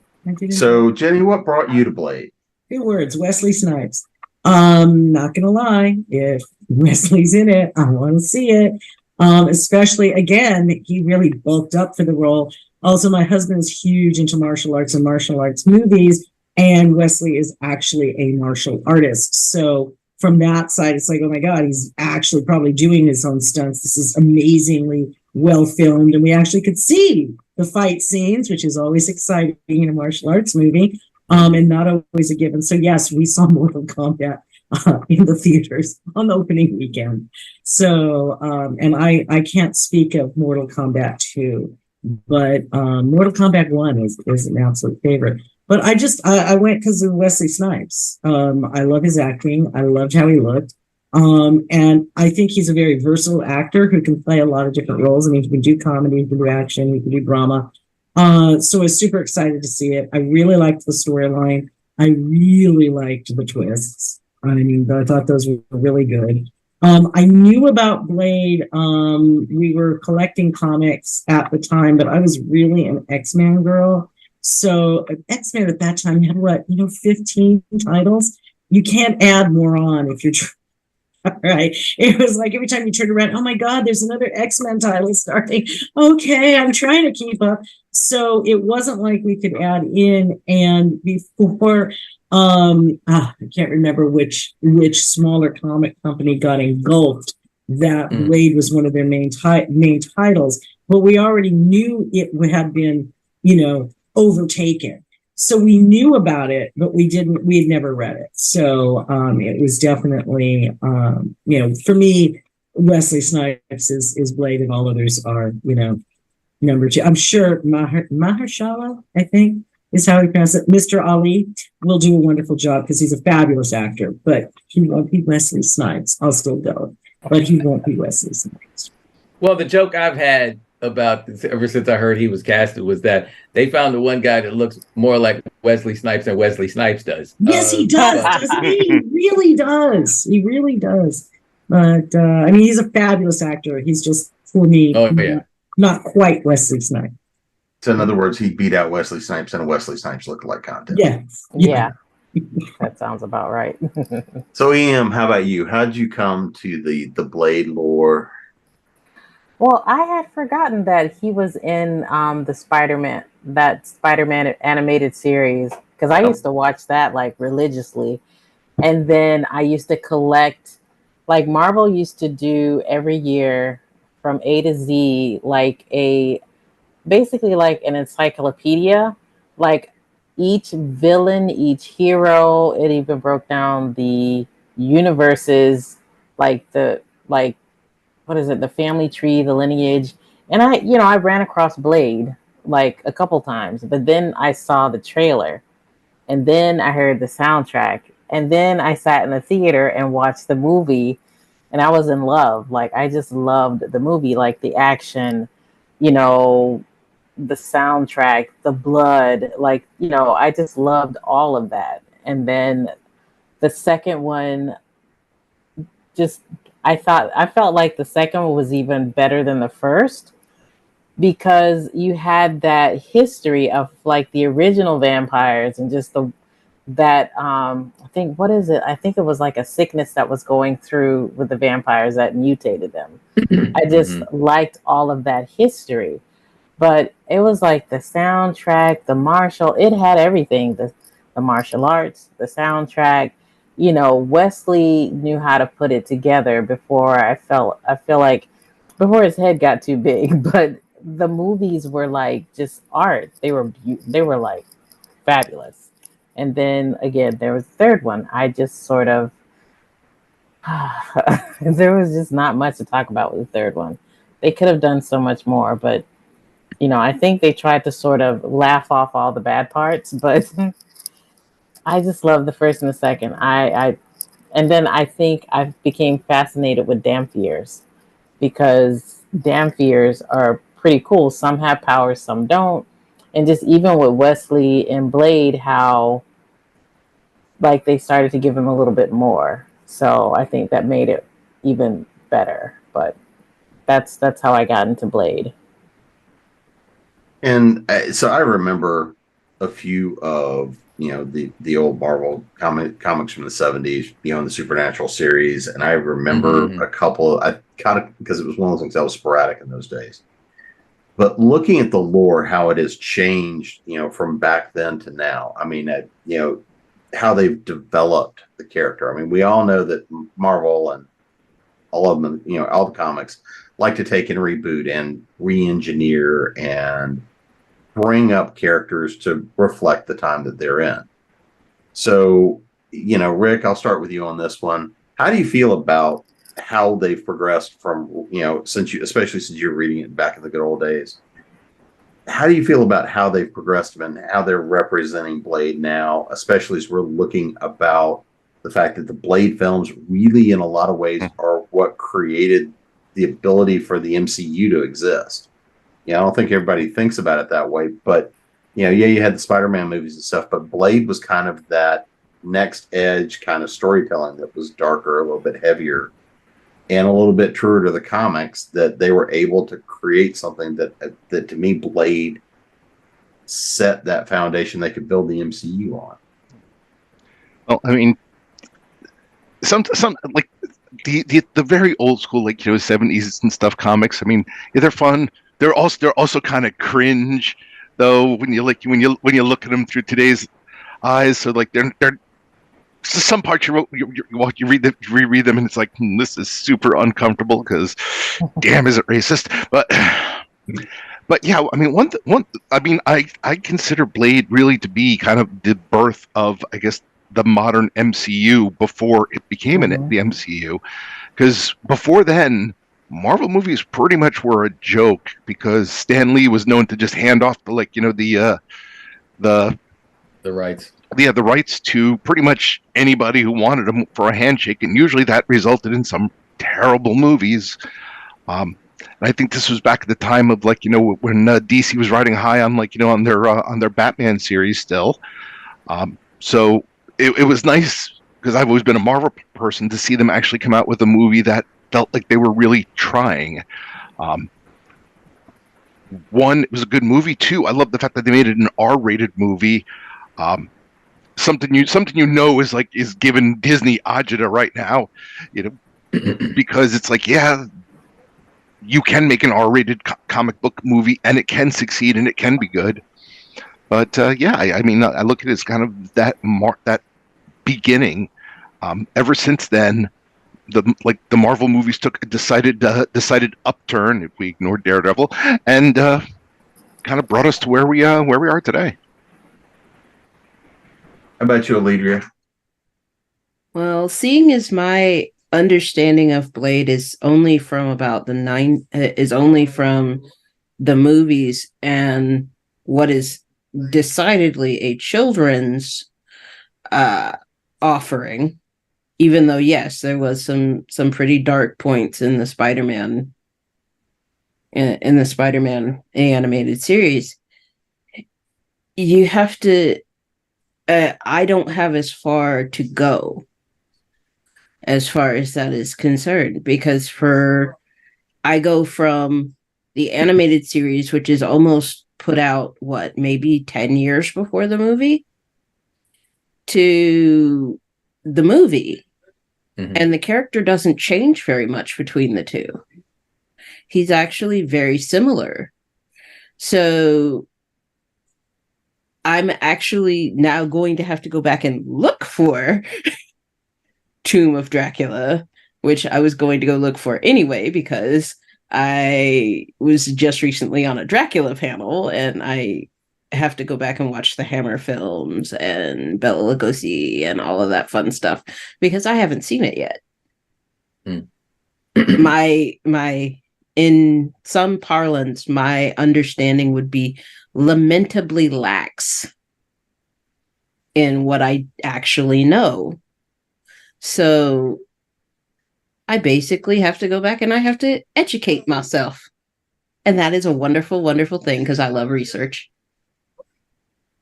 So Jenny, what brought you to Blade? 2 words: Wesley Snipes. Not gonna lie, if Wesley's in it, I want to see it. Especially, again, he really bulked up for the role. Also, my husband is huge into martial arts and martial arts movies, and Wesley is actually a martial artist. So from that side, it's like, oh my God, he's actually probably doing his own stunts. This is amazingly well filmed, and we actually could see the fight scenes, which is always exciting in a martial arts movie, and not always a given. So yes, we saw Mortal Kombat in the theaters on the opening weekend. So, and I can't speak of Mortal Kombat 2. But Mortal Kombat 1 is an absolute favorite. But I went because of Wesley Snipes. I love his acting. I loved how he looked. And I think he's a very versatile actor who can play a lot of different roles. I mean, he can do comedy, he can do action, he can do drama. So I was super excited to see it. I really liked the storyline. I really liked the twists. I mean, I thought those were really good. I knew about Blade. We were collecting comics at the time, but I was really an X-Men girl. So X-Men at that time had 15 titles. You can't add more on if you're right. It was like every time you turned around, oh my God, there's another X-Men title starting. Okay, I'm trying to keep up. So it wasn't like we could add in. And before, I can't remember which smaller comic company got engulfed. That Blade was one of their main titles, but we already knew it had been, overtaken. So we knew about it, but we had never read it. So it was definitely, for me, Wesley Snipes is Blade, and all others are, number two. I'm sure Mahershala, I think, is how he pronounces it. Mr. Ali will do a wonderful job because he's a fabulous actor, but he won't be Wesley Snipes. I'll still go, but he won't be Wesley Snipes. Well, the joke I've had about this ever since I heard he was casted was that they found the one guy that looks more like Wesley Snipes than Wesley Snipes does. Yes, he does, doesn't he? He really does. He really does. But he's a fabulous actor. He's just, for me, not quite Wesley Snipes. So in other words, he beat out Wesley Snipes in a Wesley Snipes lookalike contest. Yeah. That sounds about right. So EM, how about you? How did you come to the Blade lore? Well, I had forgotten that he was in the Spider-Man animated series, because I used to watch that like religiously. And then I used to collect, like Marvel used to do every year from A to Z, like basically like an encyclopedia, like each villain, each hero. It even broke down the universes, like what is it, the family tree, the lineage. And I ran across Blade like a couple times, but then I saw the trailer, and then I heard the soundtrack, and then I sat in the theater and watched the movie, and I was in love. Like, I just loved the movie, like the action, the soundtrack, the blood, like, I just loved all of that. And then the second one, I felt like the second one was even better than the first, because you had that history of like the original vampires, and just I think, what is it? I think it was like a sickness that was going through with the vampires that mutated them. I just liked all of that history. But it was like the soundtrack, it had everything. The martial arts, the soundtrack, Wesley knew how to put it together I feel like before his head got too big. But the movies were like just art. They were like fabulous. And then again, there was the third one. I just sort of there was just not much to talk about with the third one. They could have done so much more, but I think they tried to sort of laugh off all the bad parts, but I just love the first and the second. And then I think I became fascinated with Damphiers, because Damphiers are pretty cool. Some have powers, some don't. And just even with Wesley and Blade, how like they started to give him a little bit more. So I think that made it even better. But that's how I got into Blade. And so I remember a few of the old Marvel comics from the 70s, the Supernatural series, and I remember a couple. I kind of, because it was one of those things that was sporadic in those days. But looking at the lore, how it has changed, from back then to now. I mean, how they've developed the character. I mean, we all know that Marvel and all of them, all the comics like to take and reboot and re-engineer and bring up characters to reflect the time that they're in. So, Rick, I'll start with you on this one. How do you feel about how they've progressed from, especially since you're reading it back in the good old days? How do you feel about how they've progressed and how they're representing Blade now, especially as we're looking about the fact that the Blade films really, in a lot of ways, are what created the ability for the MCU to exist? I don't think everybody thinks about it that way, but you had the Spider-Man movies and stuff, but Blade was kind of that next edge kind of storytelling that was darker, a little bit heavier. and a little bit truer to the comics, that they were able to create something that to me, Blade set that foundation they could build the MCU on. Well, I mean, some like the very old school, like, 70s and stuff comics. I mean, yeah, they're fun. They're also kind of cringe, though, when you look at them through today's eyes. So like they're some parts you reread them and it's like, this is super uncomfortable because damn, is it racist? But yeah, I mean, I consider Blade really to be kind of the birth of, I guess, the modern MCU before it became the MCU, because before then, Marvel movies pretty much were a joke because Stan Lee was known to just hand off the rights. Yeah, the rights to pretty much anybody who wanted them for a handshake, and usually that resulted in some terrible movies. And I think this was back at the time of, like, when DC was riding high on, like, on their Batman series still. So it was nice, because I've always been a Marvel person, to see them actually come out with a movie that felt like they were really trying. One, it was a good movie. Two, I love the fact that they made it an R-rated movie. Something is giving Disney agita right now, because it's like, yeah, you can make an R-rated comic book movie and it can succeed and it can be good. But yeah, I mean, I look at it as kind of that beginning. Ever since then, the Marvel movies took a decided upturn, if we ignore Daredevil, and kind of brought us to where we are today. How about you, Alledria? Well, seeing as my understanding of Blade is only from the movies and what is decidedly a children's offering, even though, yes, there was some pretty dark points in the Spider-Man animated series. You have to I don't have as far to go as far as that is concerned, because I go from the animated series, which is almost put out, maybe 10 years before the movie, to the movie. Mm-hmm. And the character doesn't change very much between the two. He's actually very similar. So I'm actually now going to have to go back and look for Tomb of Dracula, which I was going to go look for anyway, because I was just recently on a Dracula panel and I have to go back and watch the Hammer films and Bela Lugosi and all of that fun stuff, because I haven't seen it yet. My in some parlance, my understanding would be lamentably lax in what I actually know. So I basically have to go back and I have to educate myself. And that is a wonderful, wonderful thing, because I love research.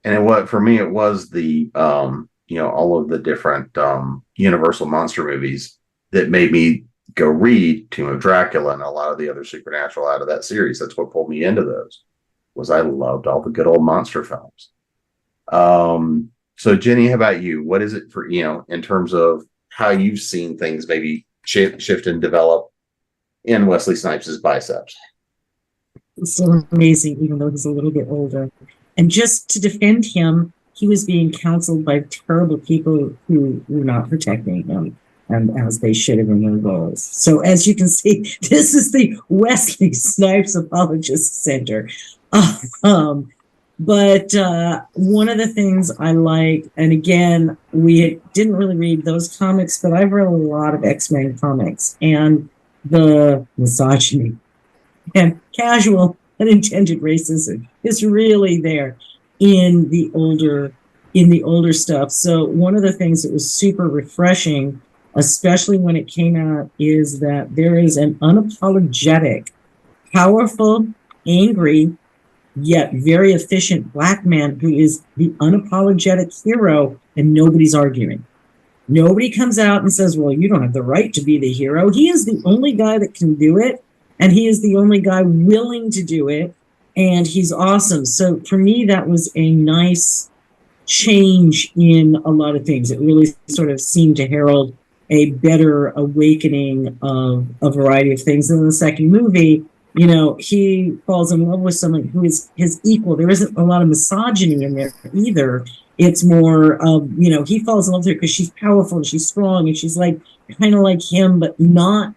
And for me, it was the, all of the different Universal monster movies that made me go read Tomb of Dracula and a lot of the other supernatural out of that series. That's what pulled me into those. Was I loved all the good old monster films. So Jenny, how about you? What is it for, in terms of how you've seen things maybe shift and develop in Wesley Snipes' biceps? It's so amazing, even though he's a little bit older. And just to defend him, he was being counseled by terrible people who were not protecting him, and as they should have in their roles. So as you can see, this is the Wesley Snipes Apologist Center. But one of the things I like, and again, we didn't really read those comics, but I've read a lot of X-Men comics, and the misogyny and casual unintended racism is really there in the older stuff. So one of the things that was super refreshing, especially when it came out, is that there is an unapologetic, powerful, angry, yet very efficient black man who is the unapologetic hero, and nobody's arguing. Nobody comes out and says, well, you don't have the right to be the hero. He is the only guy that can do it, and he is the only guy willing to do it, and he's awesome. So for me, that was a nice change in a lot of things. It really sort of seemed to herald a better awakening of a variety of things. And in the second movie, you know, he falls in love with someone who is his equal. There isn't a lot of misogyny in there either. It's more of, you know, he falls in love with her because she's powerful and she's strong and she's like kind of like him, but not.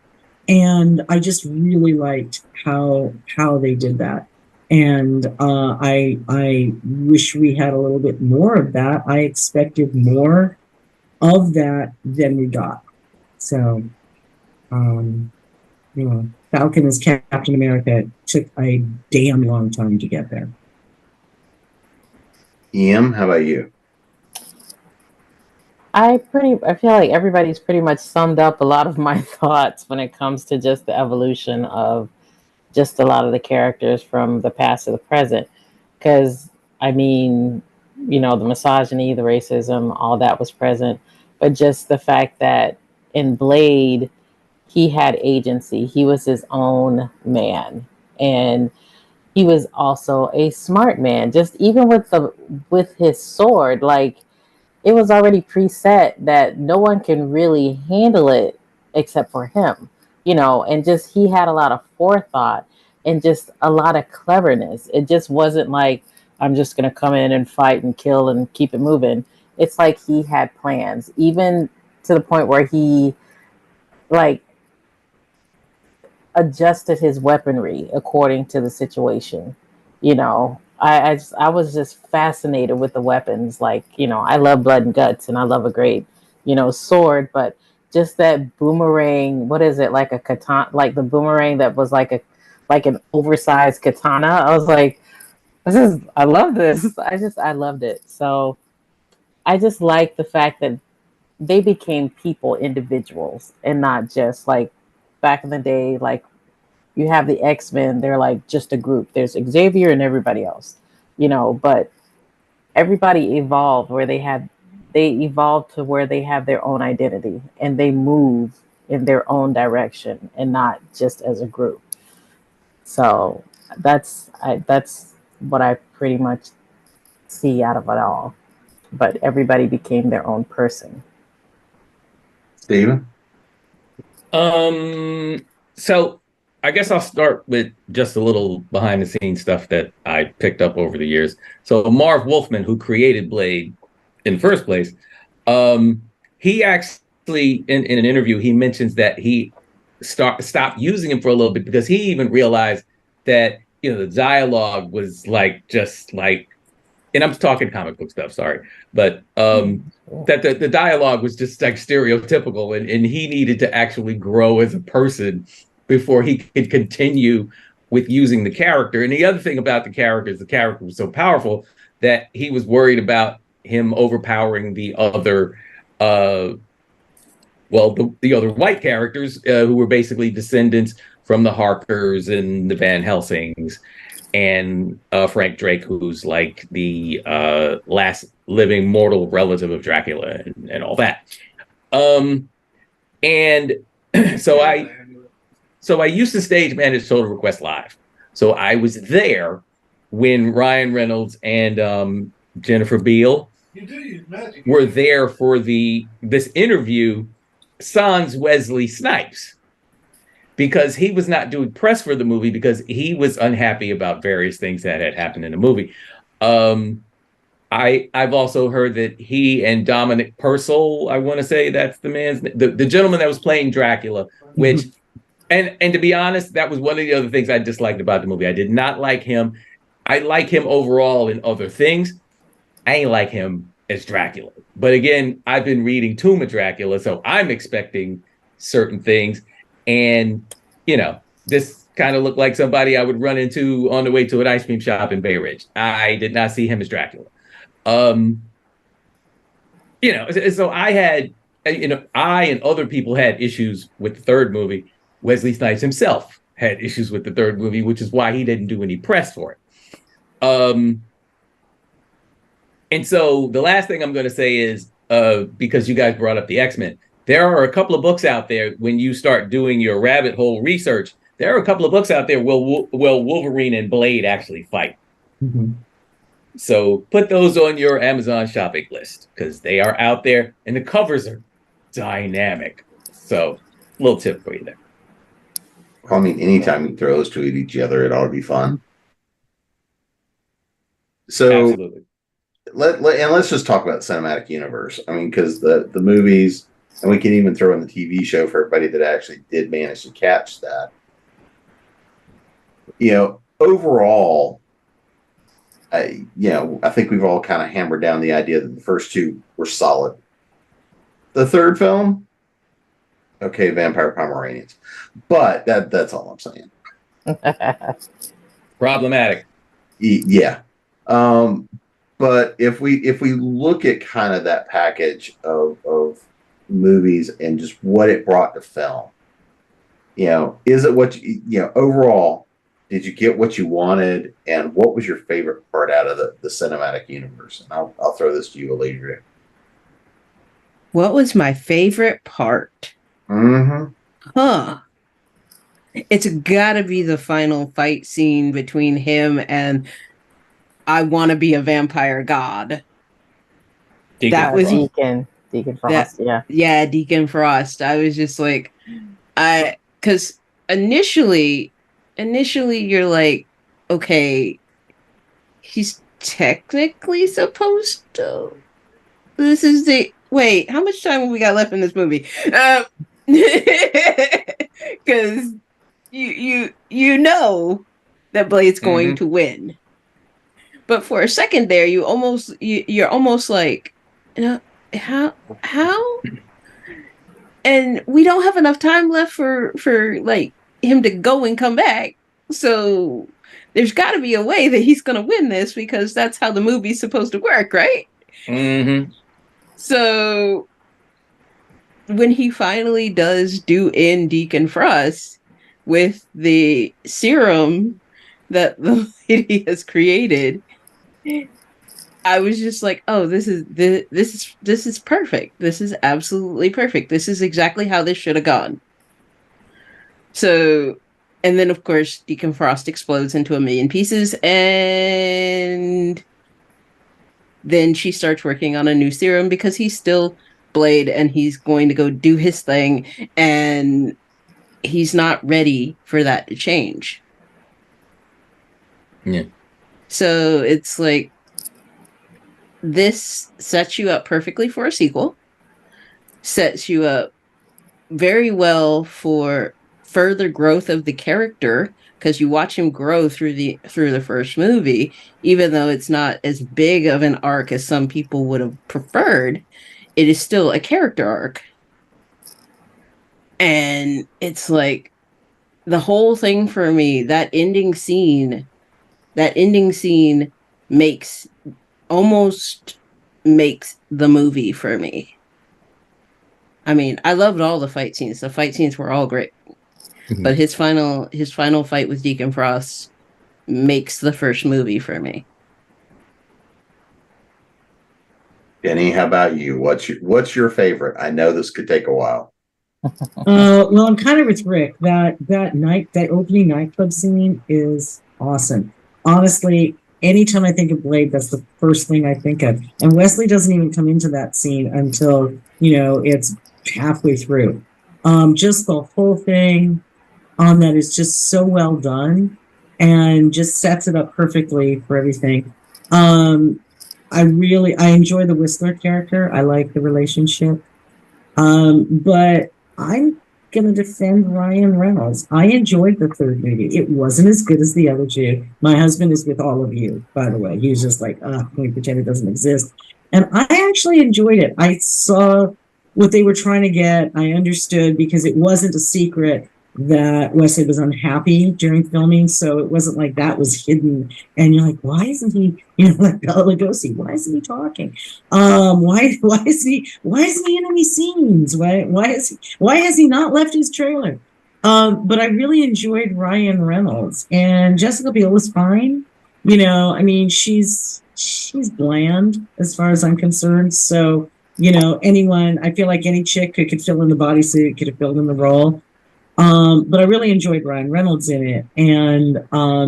And I just really liked how they did that. And I wish we had a little bit more of that. I expected more of that than we got. So, you know, Falcon as Captain America took a damn long time to get there. Ian, how about you? I feel like everybody's pretty much summed up a lot of my thoughts when it comes to just the evolution of just a lot of the characters from the past to the present. Because, I mean, you know, the misogyny, the racism, all that was present. But just the fact that in Blade, he had agency. He was his own man. And he was also a smart man. Just even with his sword, like, it was already preset that no one can really handle it except for him, you know, and just he had a lot of forethought and just a lot of cleverness. It just wasn't like, I'm just going to come in and fight and kill and keep it moving. It's like he had plans, even to the point where he like adjusted his weaponry according to the situation, you know. I was just fascinated with the weapons. Like, you know, I love blood and guts and I love a great, you know, sword, but just that boomerang, what is it, like a katana, like the boomerang that was like an oversized katana. I was like, I love this. I loved it. So I just like the fact that they became people, individuals, and not just like back in the day, like you have the X-Men, they're like just a group. There's Xavier and everybody else, you know, but everybody evolved they evolved to where they have their own identity and they move in their own direction and not just as a group. So that's what I pretty much see out of it all. But everybody became their own person. Steven? So I guess I'll start with just a little behind the scenes stuff that I picked up over the years. So Marv Wolfman, who created Blade in the first place, he actually in an interview he mentions that he stopped using him for a little bit because he even realized that, you know, the dialogue was like just like, and I'm talking comic book stuff, sorry, but that the dialogue was just like stereotypical, and he needed to actually grow as a person before he could continue with using the character. And the other thing about the character is the character was so powerful that he was worried about him overpowering the other, the other white characters who were basically descendants from the Harkers and the Van Helsings, and Frank Drake, who's like the last living mortal relative of Dracula and all that. And so I used to stage manage Total Request Live. So I was there when Ryan Reynolds and Jennifer Beal were there for this interview sans Wesley Snipes, because he was not doing press for the movie because he was unhappy about various things that had happened in the movie. I've also heard that he and Dominic Purcell, I want to say that's the man's the gentleman that was playing Dracula, which and to be honest, that was one of the other things I disliked about the movie. I did not like him. I like him overall in other things. I ain't like him as Dracula. But again, I've been reading Tomb of Dracula, so I'm expecting certain things. And, you know, this kind of looked like somebody I would run into on the way to an ice cream shop in Bay Ridge. I did not see him as Dracula. You know, so I had, you know, I and other people had issues with the third movie. Wesley Snipes himself had issues with the third movie, which is why he didn't do any press for it. And so the last thing I'm going to say is because you guys brought up the X-Men. There are a couple of books out there when you start doing your rabbit hole research. There are a couple of books out there where Wolverine and Blade actually fight. Mhm. So put those on your Amazon shopping list because they are out there and the covers are dynamic. So, little tip for you there. I mean, anytime you throw those two at each other, it ought to be fun. So Absolutely. let's just talk about the cinematic universe. I mean, because the movies, and we can even throw in the TV show for everybody that actually did manage to catch that. Overall, I think we've all kind of hammered down the idea that the first two were solid. The third film, okay, Vampire Pomeranians, but that's all I'm saying. Problematic. Yeah. But if we look at kind of that package of movies and just what it brought to film, is it what overall, did you get what you wanted, and what was your favorite part out of the cinematic universe? And I'll throw this to you, Alledria. What was my favorite part? Mm-hmm. It's gotta be the final fight scene between him and I Want to Be a Vampire God. That was Deacon Frost. Yeah, Deacon Frost. I was just like, because initially you're like, okay, he's technically supposed to. This is the wait. How much time have we got left in this movie? Because you know that Blade's going to win. But for a second there, you're almost like, how? And we don't have enough time left for like him to go and come back. So there's got to be a way that he's going to win this because that's how the movie's supposed to work, right? Mm-hmm. So when he finally does do in Deacon Frost with the serum that the lady has created, I was just like, oh, this is perfect. This is absolutely perfect. This is exactly how this should have gone. So, and then of course, Deacon Frost explodes into a million pieces, and then she starts working on a new serum because he's still Blade and he's going to go do his thing, and he's not ready for that to change. Yeah. So it's like, this sets you up perfectly for a sequel, sets you up very well for further growth of the character, because you watch him grow through the first movie, even though it's not as big of an arc as some people would have preferred. It is still a character arc. And it's like, the whole thing for me, that ending scene almost makes the movie for me. I mean, I loved all the fight scenes. The fight scenes were all great. Mm-hmm. But his final fight with Deacon Frost makes the first movie for me. Jenny, how about you? What's your favorite? I know this could take a while. Well, I'm kind of with Rick. That opening nightclub scene is awesome. Honestly, anytime I think of Blade, that's the first thing I think of. And Wesley doesn't even come into that scene until, it's halfway through. Just the whole thing on that is just so well done and just sets it up perfectly for everything. I enjoy the Whistler character. I like the relationship. But I'm going to defend Ryan Reynolds. I enjoyed the third movie. It wasn't as good as the other two. My husband is with all of you, by the way. He was just like, we pretend it doesn't exist. And I actually enjoyed it. I saw what they were trying to get. I understood, because it wasn't a secret that Wesley was unhappy during filming. So it wasn't like that was hidden. And you're like, why isn't he, like Bela Lugosi, why isn't he talking? Why isn't he in any scenes? Why has he not left his trailer? But I really enjoyed Ryan Reynolds, and Jessica Biel was fine. She's bland as far as I'm concerned. So anyone, I feel like any chick who could fill in the bodysuit could have filled in the role. But I really enjoyed Ryan Reynolds in it. And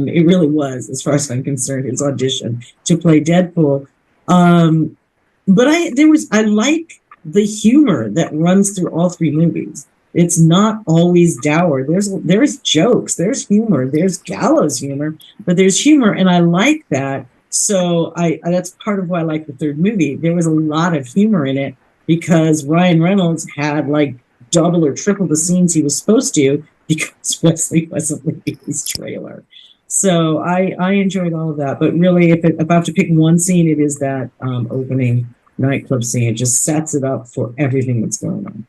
it really was, as far as I'm concerned, his audition to play Deadpool. But I like the humor that runs through all three movies. It's not always dour. There's jokes, there's humor, there's gallows humor, but there's humor, and I like that. So that's part of why I like the third movie. There was a lot of humor in it because Ryan Reynolds had like double or triple the scenes he was supposed to because Wesley wasn't leaving his trailer. So I enjoyed all of that. But really, if I have to pick one scene, it is that opening nightclub scene. It just sets it up for everything that's going on.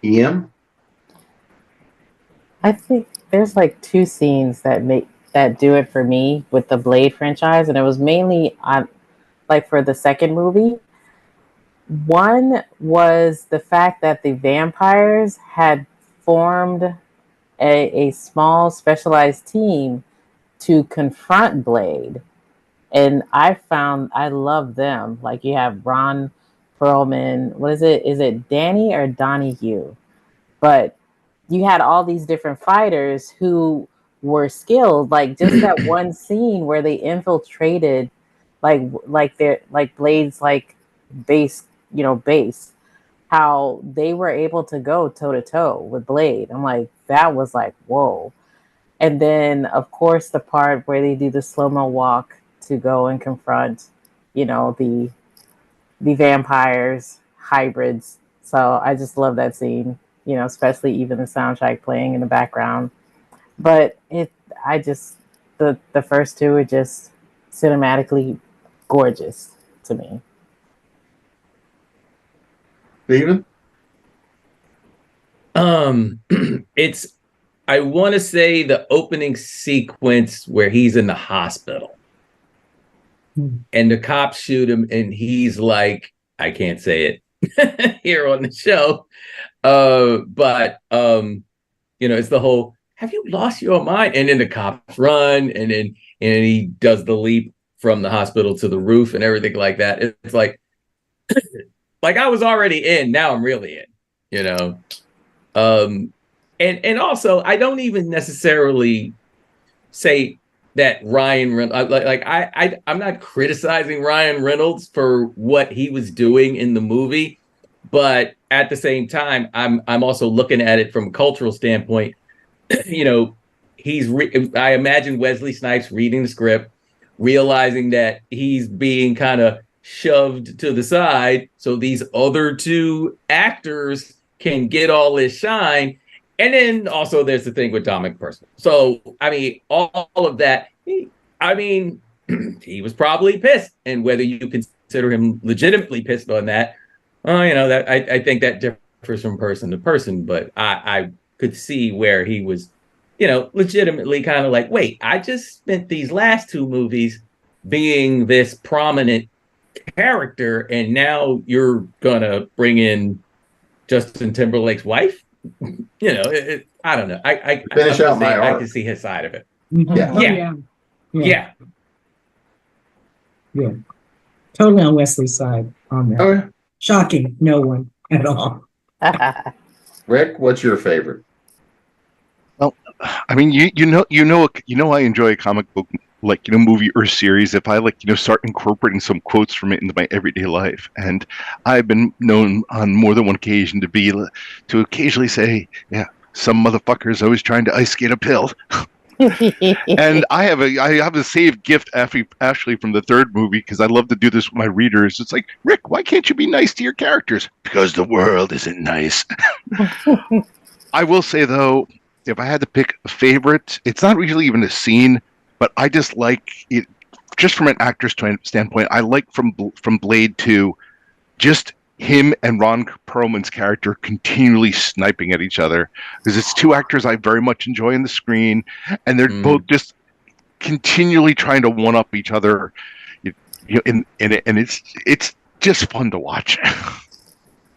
Ian? I think there's like two scenes that do it for me with the Blade franchise, and it was mainly on like for the second movie. One was the fact that the vampires had formed a small specialized team to confront Blade. And I love them. Like you have Ron Perlman. What is it? Is it Danny or Donahue? But you had all these different fighters who were skilled. Like just that one scene where they infiltrated, like Blade's like base, how they were able to go toe to toe with Blade. I'm like, that was like, whoa. And then of course the part where they do the slow-mo walk to go and confront, the vampires, hybrids. So I just love that scene, especially even the soundtrack playing in the background. But the first two are just cinematically gorgeous to me. Steven? I want to say the opening sequence where he's in the hospital and the cops shoot him and he's like, I can't say it here on the show. But it's the whole, have you lost your mind? And then the cops run and he does the leap from the hospital to the roof and everything like that. It's like, like I was already in, now I'm really in, and also I don't even necessarily say that Ryan Reynolds, I'm not criticizing Ryan Reynolds for what he was doing in the movie, but at the same time, I'm also looking at it from a cultural standpoint. I imagine Wesley Snipes reading the script, realizing that he's being kind of shoved to the side so these other two actors can get all this shine. And then also there's the thing with Dominic Purcell. So, I mean, all of that, he was probably pissed. And whether you consider him legitimately pissed on that, that I think that differs from person to person. But I could see where he was, legitimately kind of like, wait, I just spent these last two movies being this prominent character, and now you're going to bring in Justin Timberlake's wife? I don't know. I can see his side of it. Yeah. Totally on Wesley's side on that. Oh, yeah. Shocking. No one at all. Rick, what's your favorite? Well, I mean, I enjoy a comic book movie or series if I start incorporating some quotes from it into my everyday life. And I've been known on more than one occasion to occasionally say, yeah, some motherfucker's always trying to ice skate uphill. And I have a saved gift actually from the third movie, because I love to do this with my readers. It's like, Rick, why can't you be nice to your characters? Because the world isn't nice. I will say though, if I had to pick a favorite, it's not really even a scene, but I just like it, just from an actor's standpoint. I like from Blade 2, just him and Ron Perlman's character continually sniping at each other, because it's two actors I very much enjoy on the screen, and they're both just continually trying to one up each other, in it, and it's just fun to watch.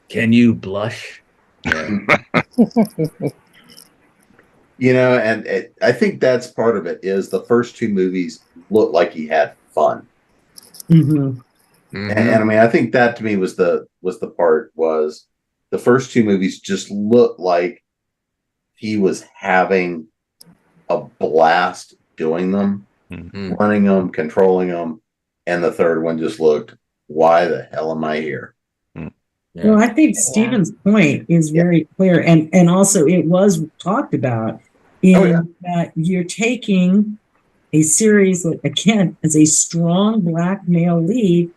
Can you blush? Yeah. And I think that's part of it, is the first two movies look like he had fun. Mm-hmm. And I mean, I think that to me was the part was the first two movies just looked like he was having a blast doing them, running them, controlling them, and the third one just looked, why the hell am I here? Yeah. Well, I think Stephen's point is very clear, and also it was talked about in that you're taking a series that, again, as a strong black male lead.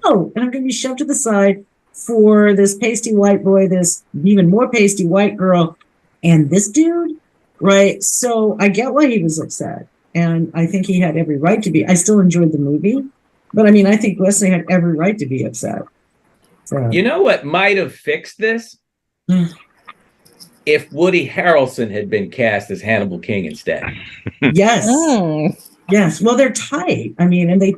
Oh, and I'm going to be shoved to the side for this pasty white boy, this even more pasty white girl, and this dude, right? So I get why he was upset, and I think he had every right to be. I still enjoyed the movie, but I mean, I think Wesley had every right to be upset. So. You know what might have fixed this? If Woody Harrelson had been cast as Hannibal King instead. Yes. Yes. Well, they're tight. I mean, and they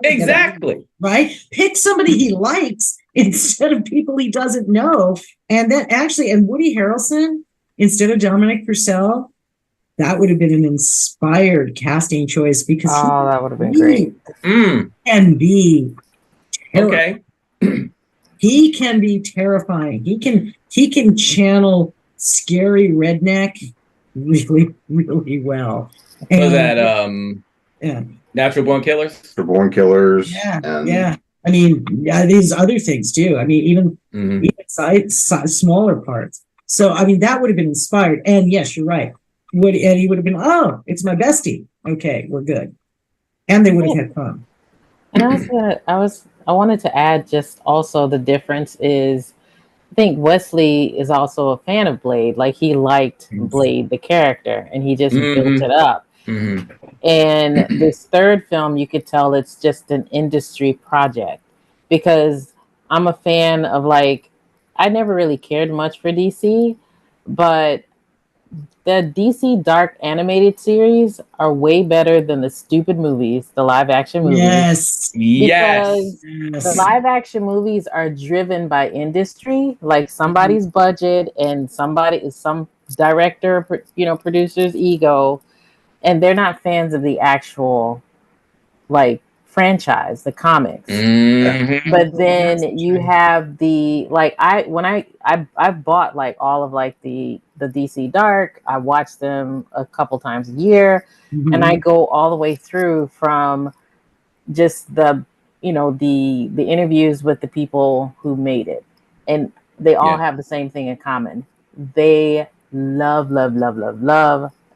exactly. Right? Pick somebody he likes instead of people he doesn't know. And then actually, and Woody Harrelson instead of Dominic Purcell, that would have been an inspired casting choice because that would have been great. Can be okay. He can be terrifying. He can channel scary redneck really, really well. And, was that Natural Born Killers? Natural Born Killers. Yeah. I mean, these other things too. I mean, even smaller parts. So I mean, that would have been inspired. And yes, you're right. He would have been, oh, it's my bestie. Okay, we're good. And they would have had fun. And I wanted to add just also the difference is I think Wesley is also a fan of Blade. Like he liked Blade, the character, and he just built it up. And this third film, you could tell it's just an industry project because I'm a fan of I never really cared much for DC, but the DC Dark animated series are way better than the stupid movies, the live action movies. Yes. Because the live action movies are driven by industry, like somebody's budget and some director, producer's ego, and they're not fans of the actual franchise, the comics. But then you have the I bought all of the DC Dark. I watch them a couple times a year, and I go all the way through from just the interviews with the people who made it, and they all have the same thing in common. They love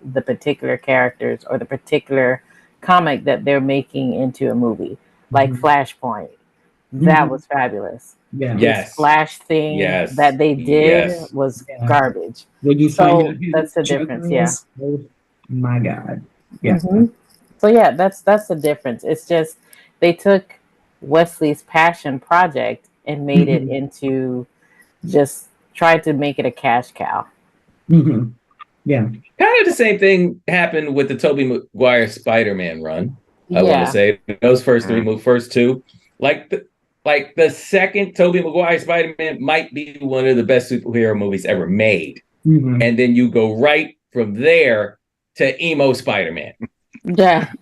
the particular characters or the particular comic that they're making into a movie, like Flashpoint. That was fabulous. This Flash thing that they did was garbage. So that's the difference. Oh my God. So that's the difference. It's just they took Wesley's passion project and made it into just tried to make it a cash cow. Yeah. Kind of the same thing happened with the Tobey Maguire Spider-Man run. I want to say those first two, the second Tobey Maguire Spider-Man might be one of the best superhero movies ever made. And then you go right from there to emo Spider-Man. Yeah.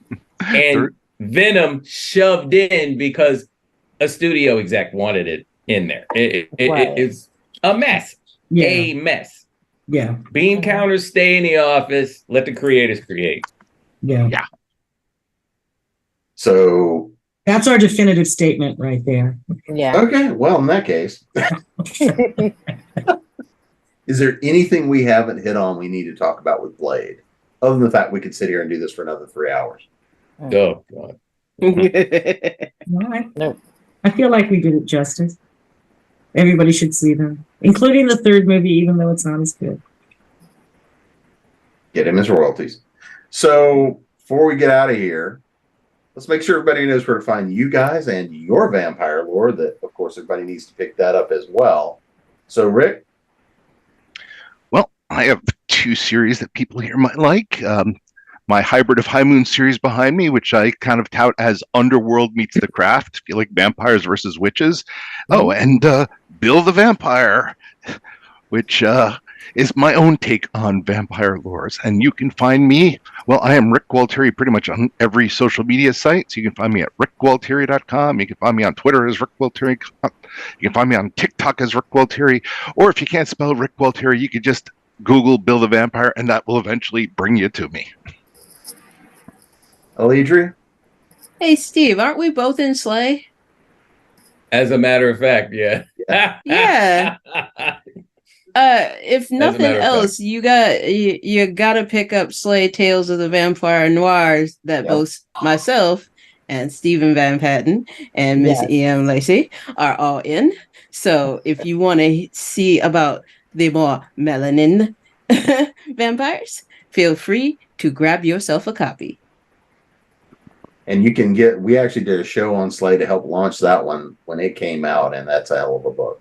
And Venom shoved in because a studio exec wanted it in there. It's a mess. A mess. Yeah. Bean counters stay in the office. Let the creators create. Yeah. So that's our definitive statement right there. Yeah. Okay. Well, in that case, is there anything we haven't hit on we need to talk about with Blade? Other than the fact we could sit here and do this for another 3 hours. Oh, God. No. I feel like we did it justice. Everybody should see them, including the third movie, even though it's not as good. Get him his royalties. So before we get out of here, let's make sure everybody knows where to find you guys and your vampire lore. That, of course, everybody needs to pick that up as well. So, Rick? Well, I have 2 series that people here might like. My Hybrid of High Moon series behind me, which I kind of tout as Underworld meets The Craft, if you like vampires versus witches. Oh, and Bill the Vampire, which is my own take on vampire lores. And you can find me, well, I am Rick Gualtieri pretty much on every social media site. So you can find me at rickgualtieri.com. You can find me on Twitter as Rick Gualtieri. You can find me on TikTok as Rick Gualtieri. Or if you can't spell Rick Gualtieri, you could just Google Bill the Vampire, and that will eventually bring you to me. Alledria? Hey, Steve, aren't we both in Slay? As a matter of fact, yeah. Yeah. If nothing else, you gotta pick up Slay Tales of the Vampire Noirs that both myself and Stephen Van Patten and Miss E.M. Lacey are all in. So if you want to see about the more melanin vampires, feel free to grab yourself a copy. And you can we actually did a show on Slay to help launch that one when it came out, and that's a hell of a book.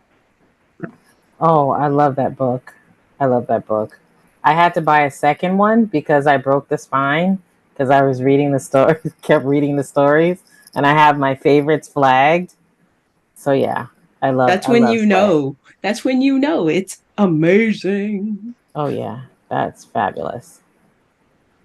Oh, I love that book. I love that book. I had to buy a second one because I broke the spine because I was reading the stories, kept reading the stories, and I have my favorites flagged. So yeah, I love. That's when you know. That's when you know it's amazing. Oh yeah, that's fabulous.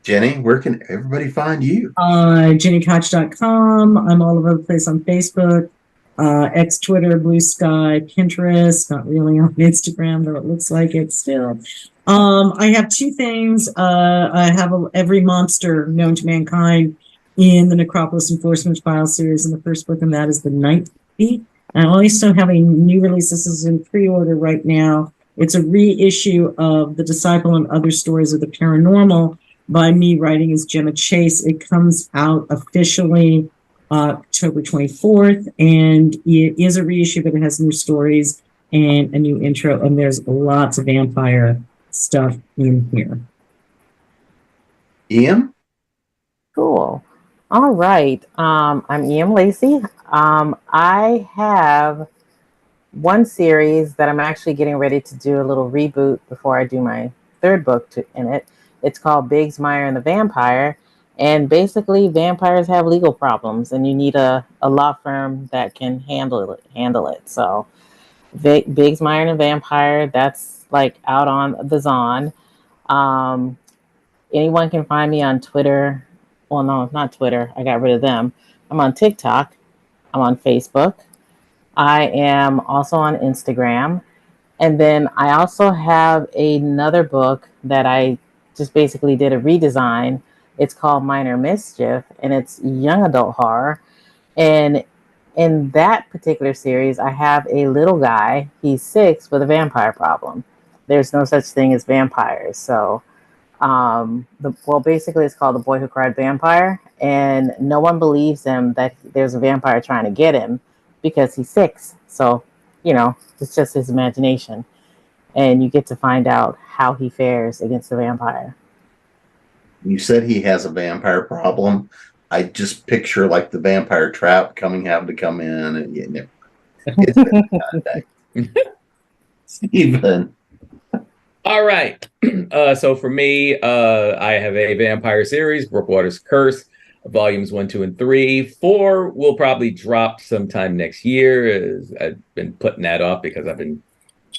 Jenny, where can everybody find you? GiniKoch.com. I'm all over the place on Facebook, X, Twitter, Blue Sky, Pinterest. Not really on Instagram, though it looks like it still. I have two things. I have every monster known to mankind in the Necropolis Enforcement File series in the first book, and that is the Night Thief. I also have a new release. This is in pre-order right now. It's a reissue of The Disciple and Other Stories of the Paranormal by me writing as Gemma Chase. It comes out officially October 24th, and it is a reissue, but it has new stories and a new intro, and there's lots of vampire stuff in here. E.M.? Cool. All right. I'm E.M. Lacey. I have one series that I'm actually getting ready to do a little reboot before I do my third book in it. It's called Biggs, Meyer, and the Vampire. And basically, vampires have legal problems, and you need a law firm that can handle it. So Biggs, Meyer, and the Vampire, that's like out on the Zon. Anyone can find me on Twitter. Well, no, not Twitter. I got rid of them. I'm on TikTok. I'm on Facebook. I am also on Instagram. And then I also have another book that I just basically did a redesign. It's called Minor Mischief, and it's young adult horror. And in that particular series, I have a little guy. He's 6 with a vampire problem. There's no such thing as vampires. So, basically it's called The Boy Who Cried Vampire, and no one believes him that there's a vampire trying to get him because he's 6. So, it's just his imagination. And you get to find out how he fares against the vampire. You said he has a vampire problem. I just picture like the vampire trap having to come in and get in contact. Stephen. All right. So for me, I have a vampire series, Brookwater's Curse, volumes 1, 2, and 3. 4 will probably drop sometime next year. I've been putting that off because I've been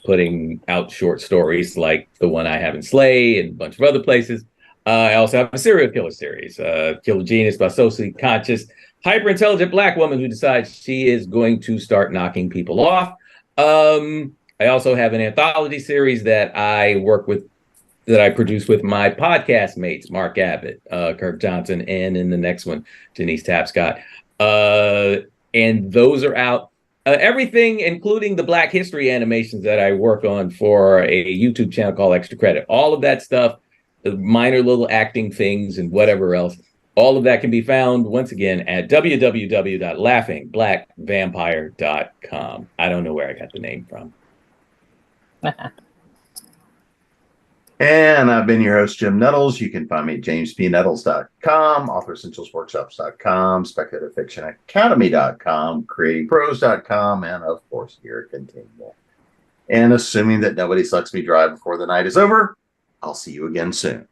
putting out short stories like the one I have in Slay and a bunch of other places. I also have a serial killer series, Killer Genius, about socially conscious, hyper-intelligent Black woman who decides she is going to start knocking people off. I also have an anthology series that I produce with my podcast mates, Mark Abbott, Kirk Johnson, and in the next one, Janice Tapscott. And those are out. Everything, including the Black History animations that I work on for a YouTube channel called Extra Credit. All of that stuff, the minor little acting things and whatever else, all of that can be found, once again, at www.laughingblackvampire.com. I don't know where I got the name from. And I've been your host, Jim Nettles. You can find me at jamespnettles.com, authoressentialsworkshops.com, speculative-fiction-academy.com, creatingpros.com, and of course, here at ConTinual. And assuming that nobody sucks me dry before the night is over, I'll see you again soon.